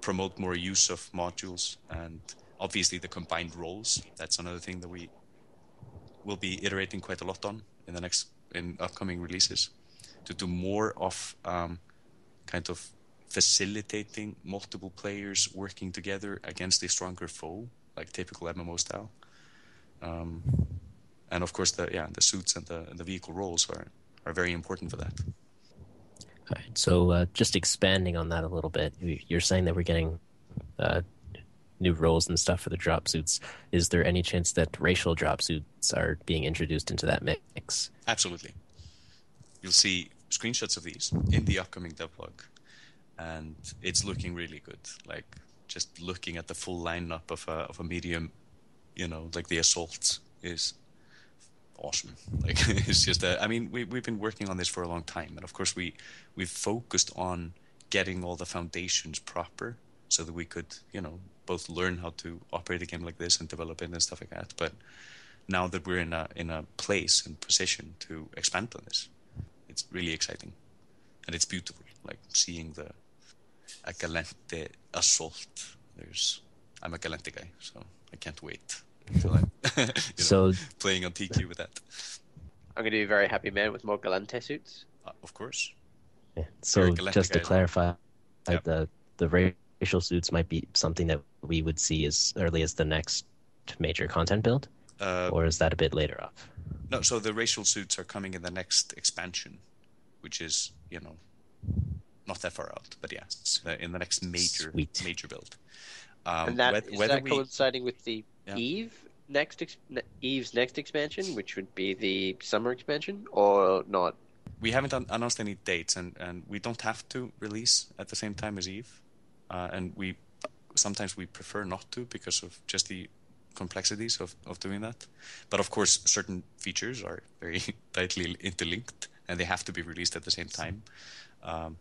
Promote more use of modules, and obviously the combined roles. That's another thing that we will be iterating quite a lot on in upcoming releases, to do more of kind of facilitating multiple players working together against a stronger foe, like typical MMO style. And of course, the suits and the vehicle roles are very important for that. All right, so just expanding on that a little bit, you're saying that we're getting new roles and stuff for the drop suits. Is there any chance that racial drop suits are being introduced into that mix? Absolutely. You'll see screenshots of these in the upcoming devlog, and it's looking really good. Like, just looking at the full lineup of a medium, like the assault is awesome. Like, it's just I mean, we've been working on this for a long time, and of course we've focused on getting all the foundations proper so that we could, both learn how to operate a game like this and develop it and stuff like that. But now that we're in a place and position to expand on this, it's really exciting, and it's beautiful. Like seeing a Galente assault. I'm a Galente guy, so I can't wait until I'm playing on TQ with that. I'm going to be a very happy man with more Galente suits. Of course. Yeah. So just to clarify, the racial suits might be something that we would see as early as the next major content build, or is that a bit later off? No, so the racial suits are coming in the next expansion, which is, not that far out, but yeah, in the next major build. And is that coinciding with the Eve's next expansion, which would be the summer expansion, or not? We haven't announced any dates, and we don't have to release at the same time as Eve, and sometimes we prefer not to because of just the complexities of doing that. But of course, certain features are very tightly interlinked, and they have to be released at the same time.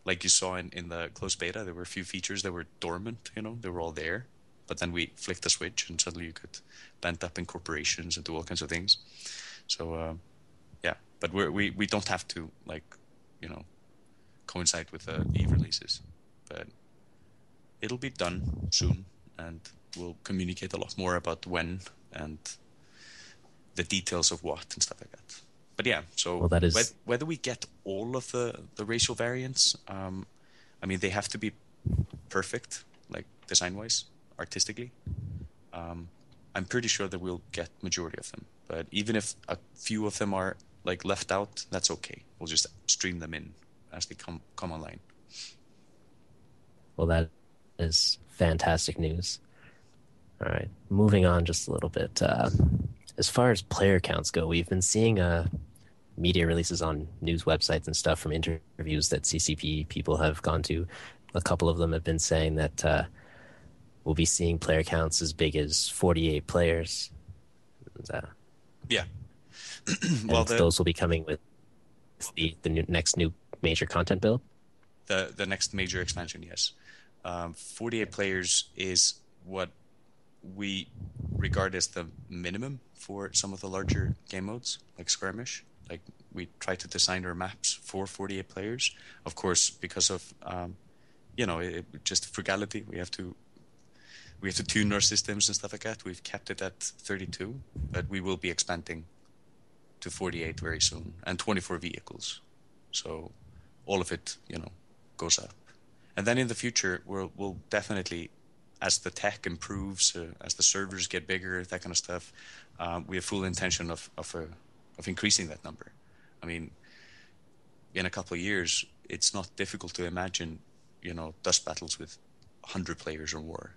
Like you saw in the closed beta, there were a few features that were dormant, they were all there, but then we flicked the switch and suddenly you could bend up incorporations and do all kinds of things. So, but we don't have to, coincide with the Eve releases, but it'll be done soon, and we'll communicate a lot more about when and the details of what and stuff like that. But yeah, so whether we get all of the racial variants, they have to be perfect, like design-wise, artistically. I'm pretty sure that we'll get majority of them. But even if a few of them are left out, that's okay. We'll just stream them in as they come online. Well, that is fantastic news. All right, moving on just a little bit. As far as player counts go, we've been seeing media releases on news websites and stuff from interviews that CCP people have gone to. A couple of them have been saying that we'll be seeing player counts as big as 48 players. Yeah. Well, those will be coming with the next new major content build? The next major expansion, yes. 48 players is what we regard as the minimum for some of the larger game modes, like Skirmish. Like, we try to design our maps for 48 players. Of course, because of just frugality, we have to tune our systems and stuff like that. We've kept it at 32, but we will be expanding to 48 very soon, and 24 vehicles. So all of it, goes up. And then in the future, we'll definitely, as the tech improves, as the servers get bigger, that kind of stuff, we have full intention of increasing that number. I mean, in a couple of years, it's not difficult to imagine, dust battles with 100 players or more.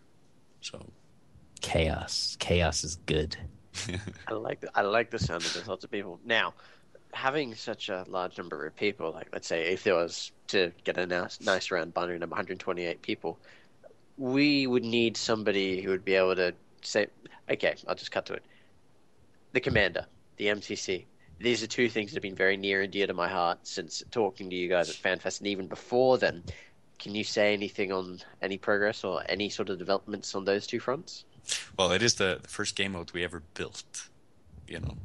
So chaos is good. I like the sound of there's lots of people. Now, having such a large number of people, like let's say if there was to get a nice round binary number, 128 people, we would need somebody who would be able to say, okay, I'll just cut to it. The commander, the MCC. These are two things that have been very near and dear to my heart since talking to you guys at FanFest, and even before then. Can you say anything on any progress or any sort of developments on those two fronts? Well, it is the first game mode we ever built.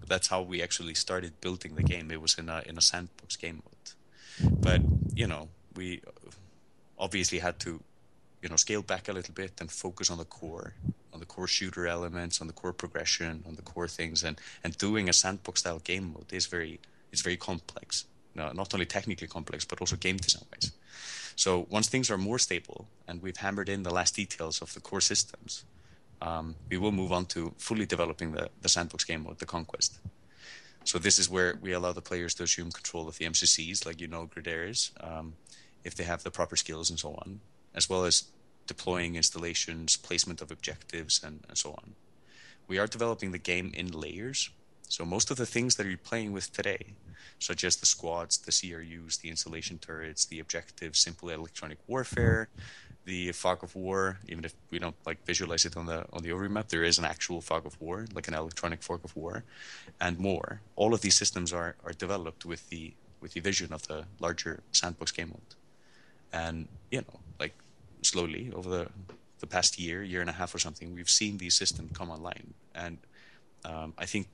That's how we actually started building the game. It was in a sandbox game mode. But, we obviously had to, scale back a little bit and focus on the core shooter elements, on the core progression, on the core things. And doing a sandbox style game mode is very complex. Not only technically complex, but also game design-wise. So once things are more stable and we've hammered in the last details of the core systems, we will move on to fully developing the sandbox game mode, the Conquest. So this is where we allow the players to assume control of the MCCs, like Gridaris, if they have the proper skills and so on, as well as deploying installations, placement of objectives, and so on. We are developing the game in layers. So most of the things that you're playing with today, such as the squads, the CRUs, the installation turrets, the objectives, simple electronic warfare, the fog of war, even if we don't like visualize it on the overview map, there is an actual fog of war, like an electronic fog of war, and more. All of these systems are developed with the vision of the larger sandbox game mode. And like slowly over the past year and a half or something, we've seen these systems come online. And I think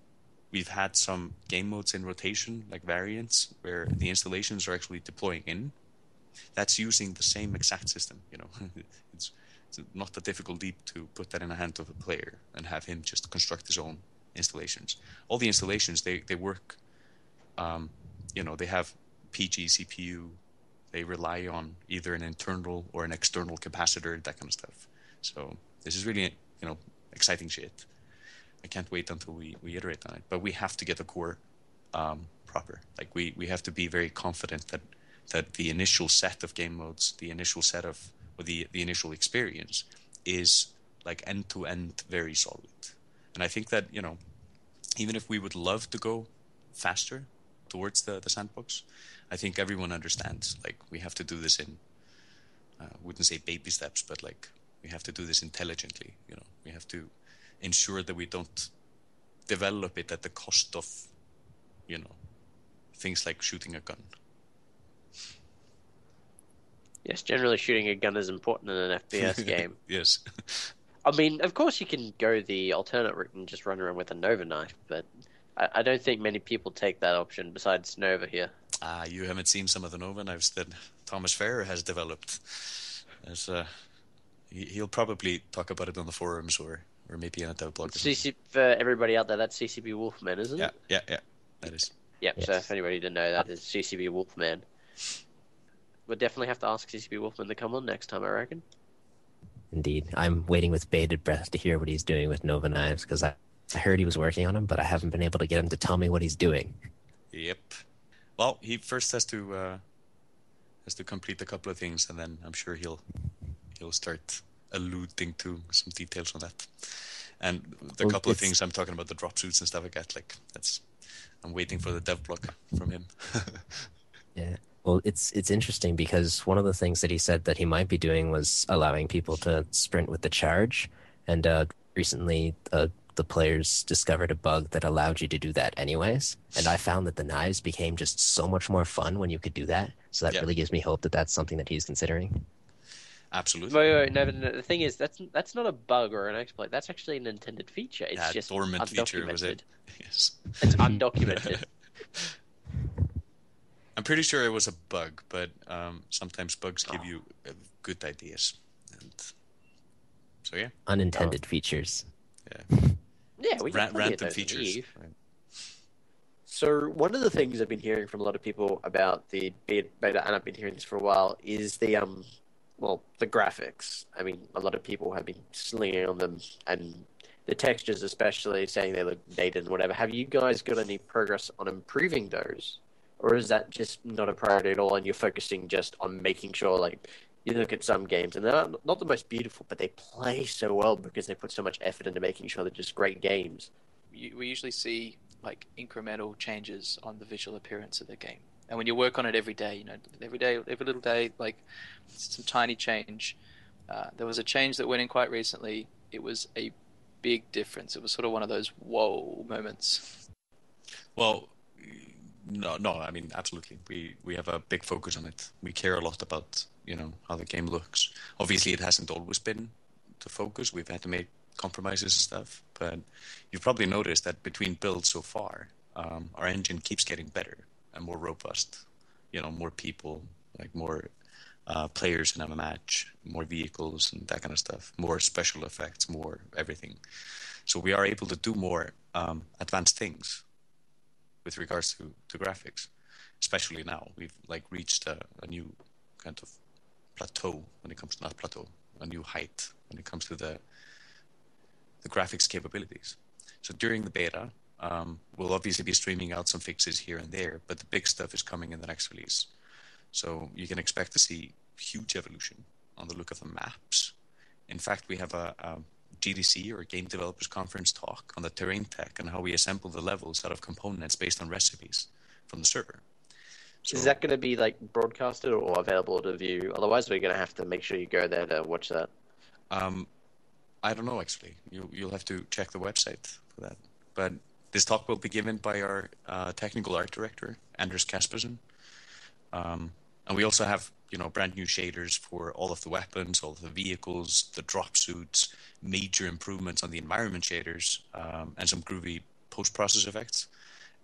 we've had some game modes in rotation, like variants, where the installations are actually deploying in. That's using the same exact system. It's not a difficult leap to put that in the hand of a player and have him just construct his own installations. All the installations, they work, they have PG CPU, they rely on either an internal or an external capacitor, that kind of stuff. So this is really, exciting shit. I can't wait until we iterate on it. But we have to get the core proper. Like we have to be very confident that the initial set of game modes, the initial initial experience is like end to end very solid. And I think that, even if we would love to go faster towards the sandbox, I think everyone understands, like, we have to do this in, wouldn't say baby steps, but like we have to do this intelligently. We have to ensure that we don't develop it at the cost of, things like shooting a gun. Yes, generally shooting a gun is important in an FPS game. Yes. I mean, of course you can go the alternate route and just run around with a Nova knife, but I don't think many people take that option besides Nova here. You haven't seen some of the Nova knives that Thomas Ferrer has developed. As he'll probably talk about it on the forums or maybe in a dev blog. For everybody out there, that's CCP Wolfman, isn't it? Yeah, that is. Yep, Yes. So if anybody didn't know, that is CCP Wolfman. We'll definitely have to ask CCP Wolfman to come on next time, I reckon. Indeed. I'm waiting with bated breath to hear what he's doing with Nova Knives, because I heard he was working on them, but I haven't been able to get him to tell me what he's doing. Yep. Well, he first has to complete a couple of things, and then I'm sure he'll start alluding to some details on that. And the couple of things I'm talking about, the drop suits and stuff like that, I'm waiting for the dev blog from him. Yeah. Well, it's interesting because one of the things that he said that he might be doing was allowing people to sprint with the charge, and recently the players discovered a bug that allowed you to do that anyways, and I found that the knives became just so much more fun when you could do that, so that really gives me hope that that's something that he's considering. Absolutely. Wait, no, the thing is, that's not a bug or an exploit, that's actually an intended feature. It's just dormant undocumented. feature, was it? Yes. It's undocumented. I'm pretty sure it was a bug, but sometimes bugs give you good ideas. And so, yeah. Unintended features. Yeah. Yeah, we got plenty of random those in features. Eve. Right. So one of the things I've been hearing from a lot of people about the beta, and I've been hearing this for a while, is the graphics. I mean, a lot of people have been slinging on them, and the textures especially, saying they look dated and whatever. Have you guys got any progress on improving those? Or is that just not a priority at all, and you're focusing just on making sure, like, you look at some games, and they're not the most beautiful, but they play so well because they put so much effort into making sure they're just great games. We usually see like incremental changes on the visual appearance of the game, and when you work on it every day, every little day, like some tiny change. There was a change that went in quite recently. It was a big difference. It was sort of one of those whoa moments. Well, no, I mean, absolutely. We have a big focus on it. We care a lot about, how the game looks. Obviously, it hasn't always been the focus. We've had to make compromises and stuff. But you've probably noticed that between builds so far, our engine keeps getting better and more robust. More people, like more players in a match, more vehicles and that kind of stuff, more special effects, more everything. So we are able to do more advanced things with regards to graphics, especially now. We've reached a new kind of plateau when it comes to, not plateau, a new height when it comes to the graphics capabilities. So during the beta, we'll obviously be streaming out some fixes here and there, but the big stuff is coming in the next release. So you can expect to see huge evolution on the look of the maps, In fact, we have a GDC, or Game Developers Conference, talk on the terrain tech and how we assemble the levels out of components based on recipes from the server. So, Is that going to be like broadcasted or available to view? Otherwise, we're going to have to make sure you go there to watch that. I don't know, actually. You'll have to check the website for that. But this talk will be given by our technical art director, Anders Kaspersen. And we also have, brand new shaders for all of the weapons, all of the vehicles, the drop suits, major improvements on the environment shaders, and some groovy post-process effects.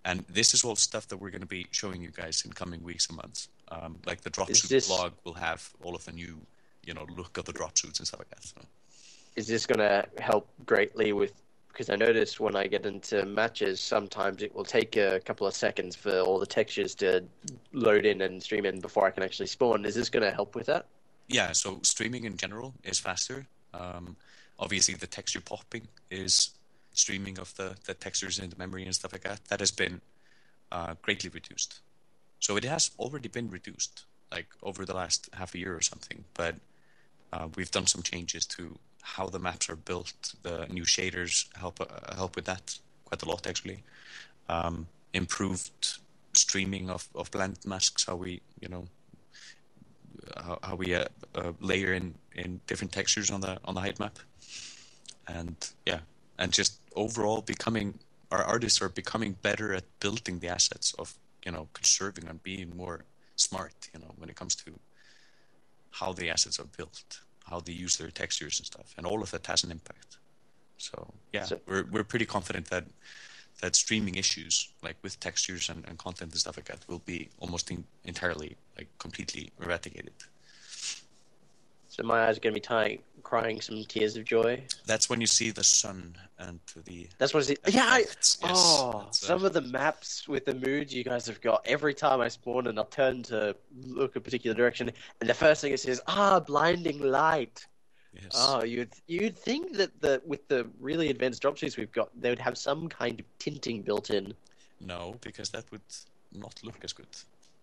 And this is all stuff that we're going to be showing you guys in coming weeks and months. Like the drop suit blog will have all of the new, look of the drop suits and stuff like that. So. Is this going to help greatly with? Because I noticed when I get into matches, sometimes it will take a couple of seconds for all the textures to load in and stream in before I can actually spawn. Is this going to help with that? Yeah, so streaming in general is faster. Obviously, the texture popping is streaming of the textures into memory and stuff like that. That has been greatly reduced. So it has already been reduced, like over the last half a year or something. But we've done some changes to how the maps are built. The new shaders help with that quite a lot, actually. Improved streaming of blend masks, how we layer in different textures on the height map, and just overall our artists are becoming better at building the assets of conserving and being more smart when it comes to how the assets are built, how they use their textures and stuff, and all of that has an impact. So we're pretty confident that streaming issues, like with textures and content and stuff like that, will be almost entirely, like, completely eradicated. So my eyes are going to be crying some tears of joy. That's when you see the sun and the. That's what I see. Yes, some of the maps with the moods you guys have got. Every time I spawn and I'll turn to look a particular direction, and the first thing it says, blinding light. Yes. Oh, you'd think that with the really advanced drop suits we've got, they would have some kind of tinting built in. No, because that would not look as good.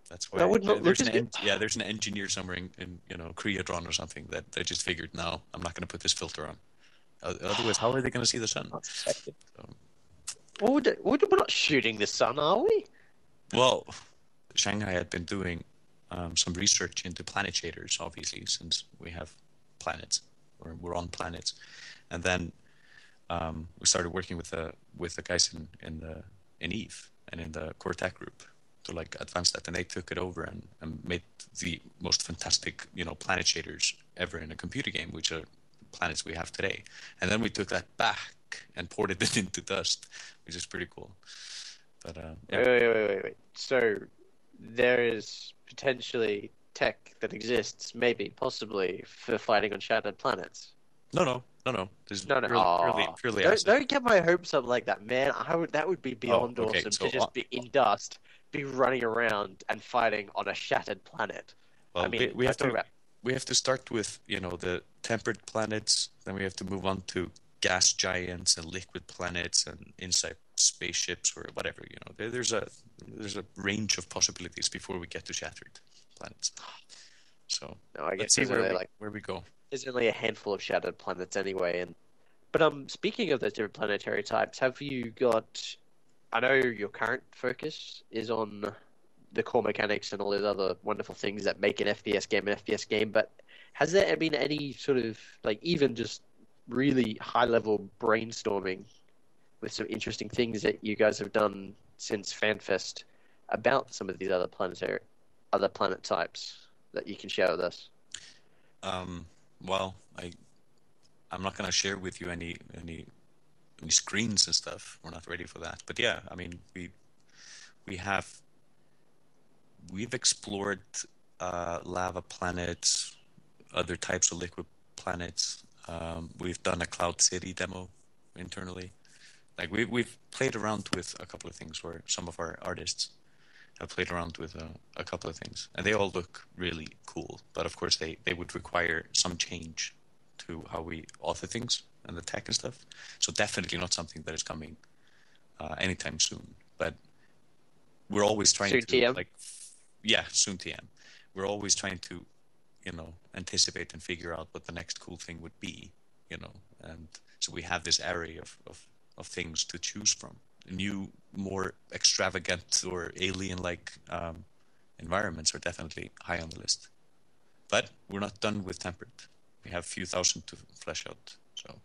That's why that would not look as good. There's an engineer somewhere in Creatron or something that they just figured, no, I'm not going to put this filter on. Otherwise, how are they going to see the sun? We're not shooting the sun, are we? Well, Shanghai had been doing some research into planet shaders, obviously, since we have planets, or we're on planets, and then we started working with the guys in Eve and in the Core Tech group to advance that, and they took it over and made the most fantastic planet shaders ever in a computer game, which are planets we have today. And then we took that back and ported it into Dust, which is pretty cool. But wait. So there is potentially tech that exists, maybe, possibly, for fighting on shattered planets. No. There's purely don't get my hopes up like that, man. That would be beyond awesome to just be in Dust, be running around and fighting on a shattered planet. Well, I mean, we have to start with the tempered planets, then we have to move on to gas giants and liquid planets and inside spaceships or whatever. There's a range of possibilities before we get to shattered planets. So I guess let's see where we go. There's only a handful of shattered planets anyway, but speaking of those different planetary types, have you got? I know your current focus is on the core mechanics and all those other wonderful things that make an FPS game, but has there been any sort of even just really high level brainstorming with some interesting things that you guys have done since FanFest about some of these other planet types that you can share with us? Well, I'm not going to share with you any screens and stuff. We're not ready for that. But yeah, I mean, we've explored lava planets, other types of liquid planets. We've done a Cloud City demo internally. We've played around with a couple of things where some of our artists have played around with a couple of things, and they all look really cool. But of course, they would require some change to how we author things and the tech and stuff. So definitely not something that is coming anytime soon. But we're always trying soon to TM. soon TM. We're always trying to anticipate and figure out what the next cool thing would be, and so we have this array of things to choose from. New, more extravagant or alien-like environments are definitely high on the list. But we're not done with Temperate. We have a few thousand to flesh out. So,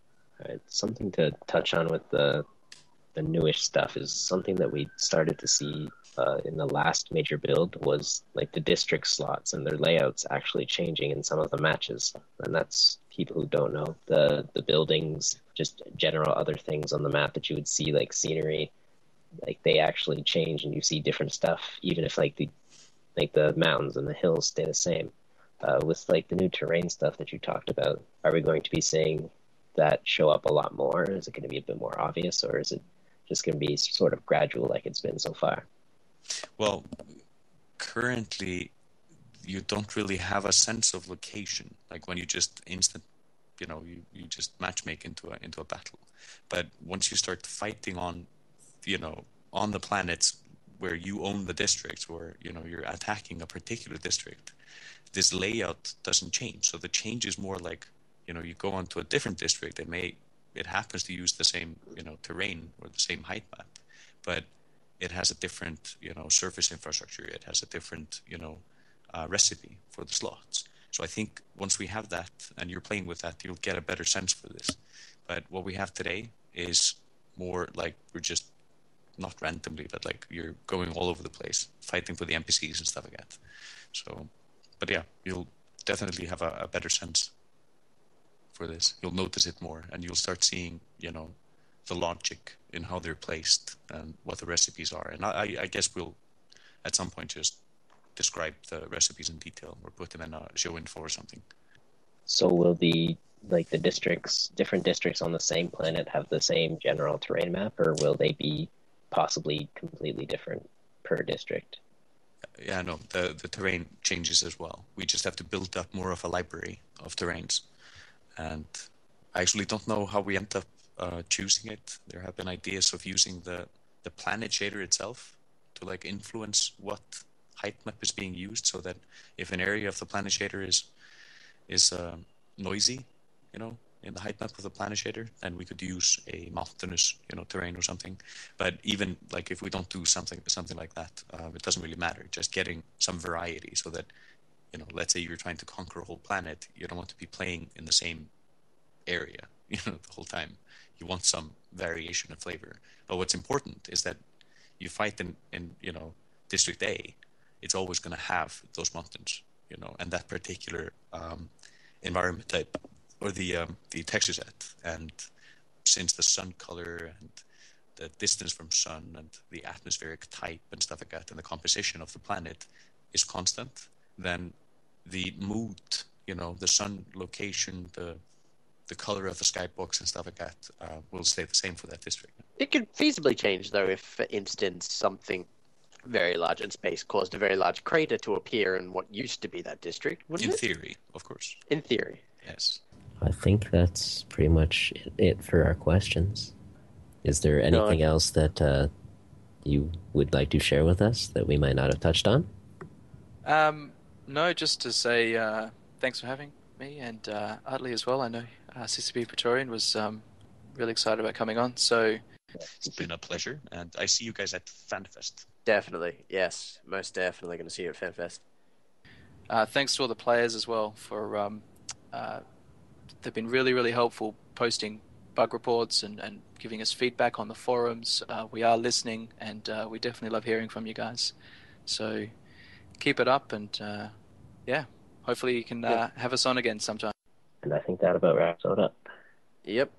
something to touch on with the newish stuff is something that we started to see in the last major build was like the district slots and their layouts actually changing in some of the matches. And that's people who don't know the buildings, just general other things on the map that you would see, like scenery, like they actually change and you see different stuff, even if like the mountains and the hills stay the same. With like the new terrain stuff that you talked about, are we going to be seeing that show up a lot more? Is it going to be a bit more obvious, or is it just going to be sort of gradual like it's been so far? Well, currently, you don't really have a sense of location. Like when you just you just matchmake into a battle. But once you start fighting on the planets where you own the districts, or you're attacking a particular district, this layout doesn't change. So the change is more like, you go onto a different district. It happens to use the same, terrain or the same height map, but it has a different, surface infrastructure. It has a different, recipe for the slots. So I think once we have that and you're playing with that, you'll get a better sense for this. But what we have today is more like we're just not randomly, but like you're going all over the place, fighting for the NPCs and stuff like that. So, but yeah, you'll definitely have a better sense for this. You'll notice it more, and you'll start seeing, the logic in how they're placed and what the recipes are. And I guess we'll, at some point, just describe the recipes in detail or put them in a show info or something. So will the different districts on the same planet have the same general terrain map, or will they be possibly completely different per district? Yeah, no, the terrain changes as well. We just have to build up more of a library of terrains. And I actually don't know how we end up choosing it. There have been ideas of using the planet shader itself to like influence what height map is being used, so that if an area of the planet shader is noisy, in the height map of the planet shader, then we could use a mountainous, terrain or something. But even like if we don't do something like that, it doesn't really matter. Just getting some variety, so that, let's say you're trying to conquer a whole planet, you don't want to be playing in the same area, the whole time. You want some variation of flavor. But what's important is that you fight in District A, it's always going to have those mountains, and that particular environment type, or the texture set. And since the sun color and the distance from sun and the atmospheric type and stuff like that, and the composition of the planet is constant, then the mood, the sun location, the color of the skybox and stuff like that will stay the same for that district. It could feasibly change, though, if, for instance, something very large in space caused a very large crater to appear in what used to be that district, wouldn't it? In theory, of course. In theory. Yes. I think that's pretty much it for our questions. Is there anything else that you would like to share with us that we might not have touched on? No, just to say thanks for having me, and Utley as well. I know CCP Praetorian was really excited about coming on, so... It's been a pleasure, and I see you guys at FanFest. Definitely, yes. Most definitely going to see you at FanFest. Thanks to all the players as well for... they've been really, really helpful posting bug reports and giving us feedback on the forums. We are listening, and we definitely love hearing from you guys. So keep it up, and hopefully you can have us on again sometime. And I think that about wraps it up. Yep.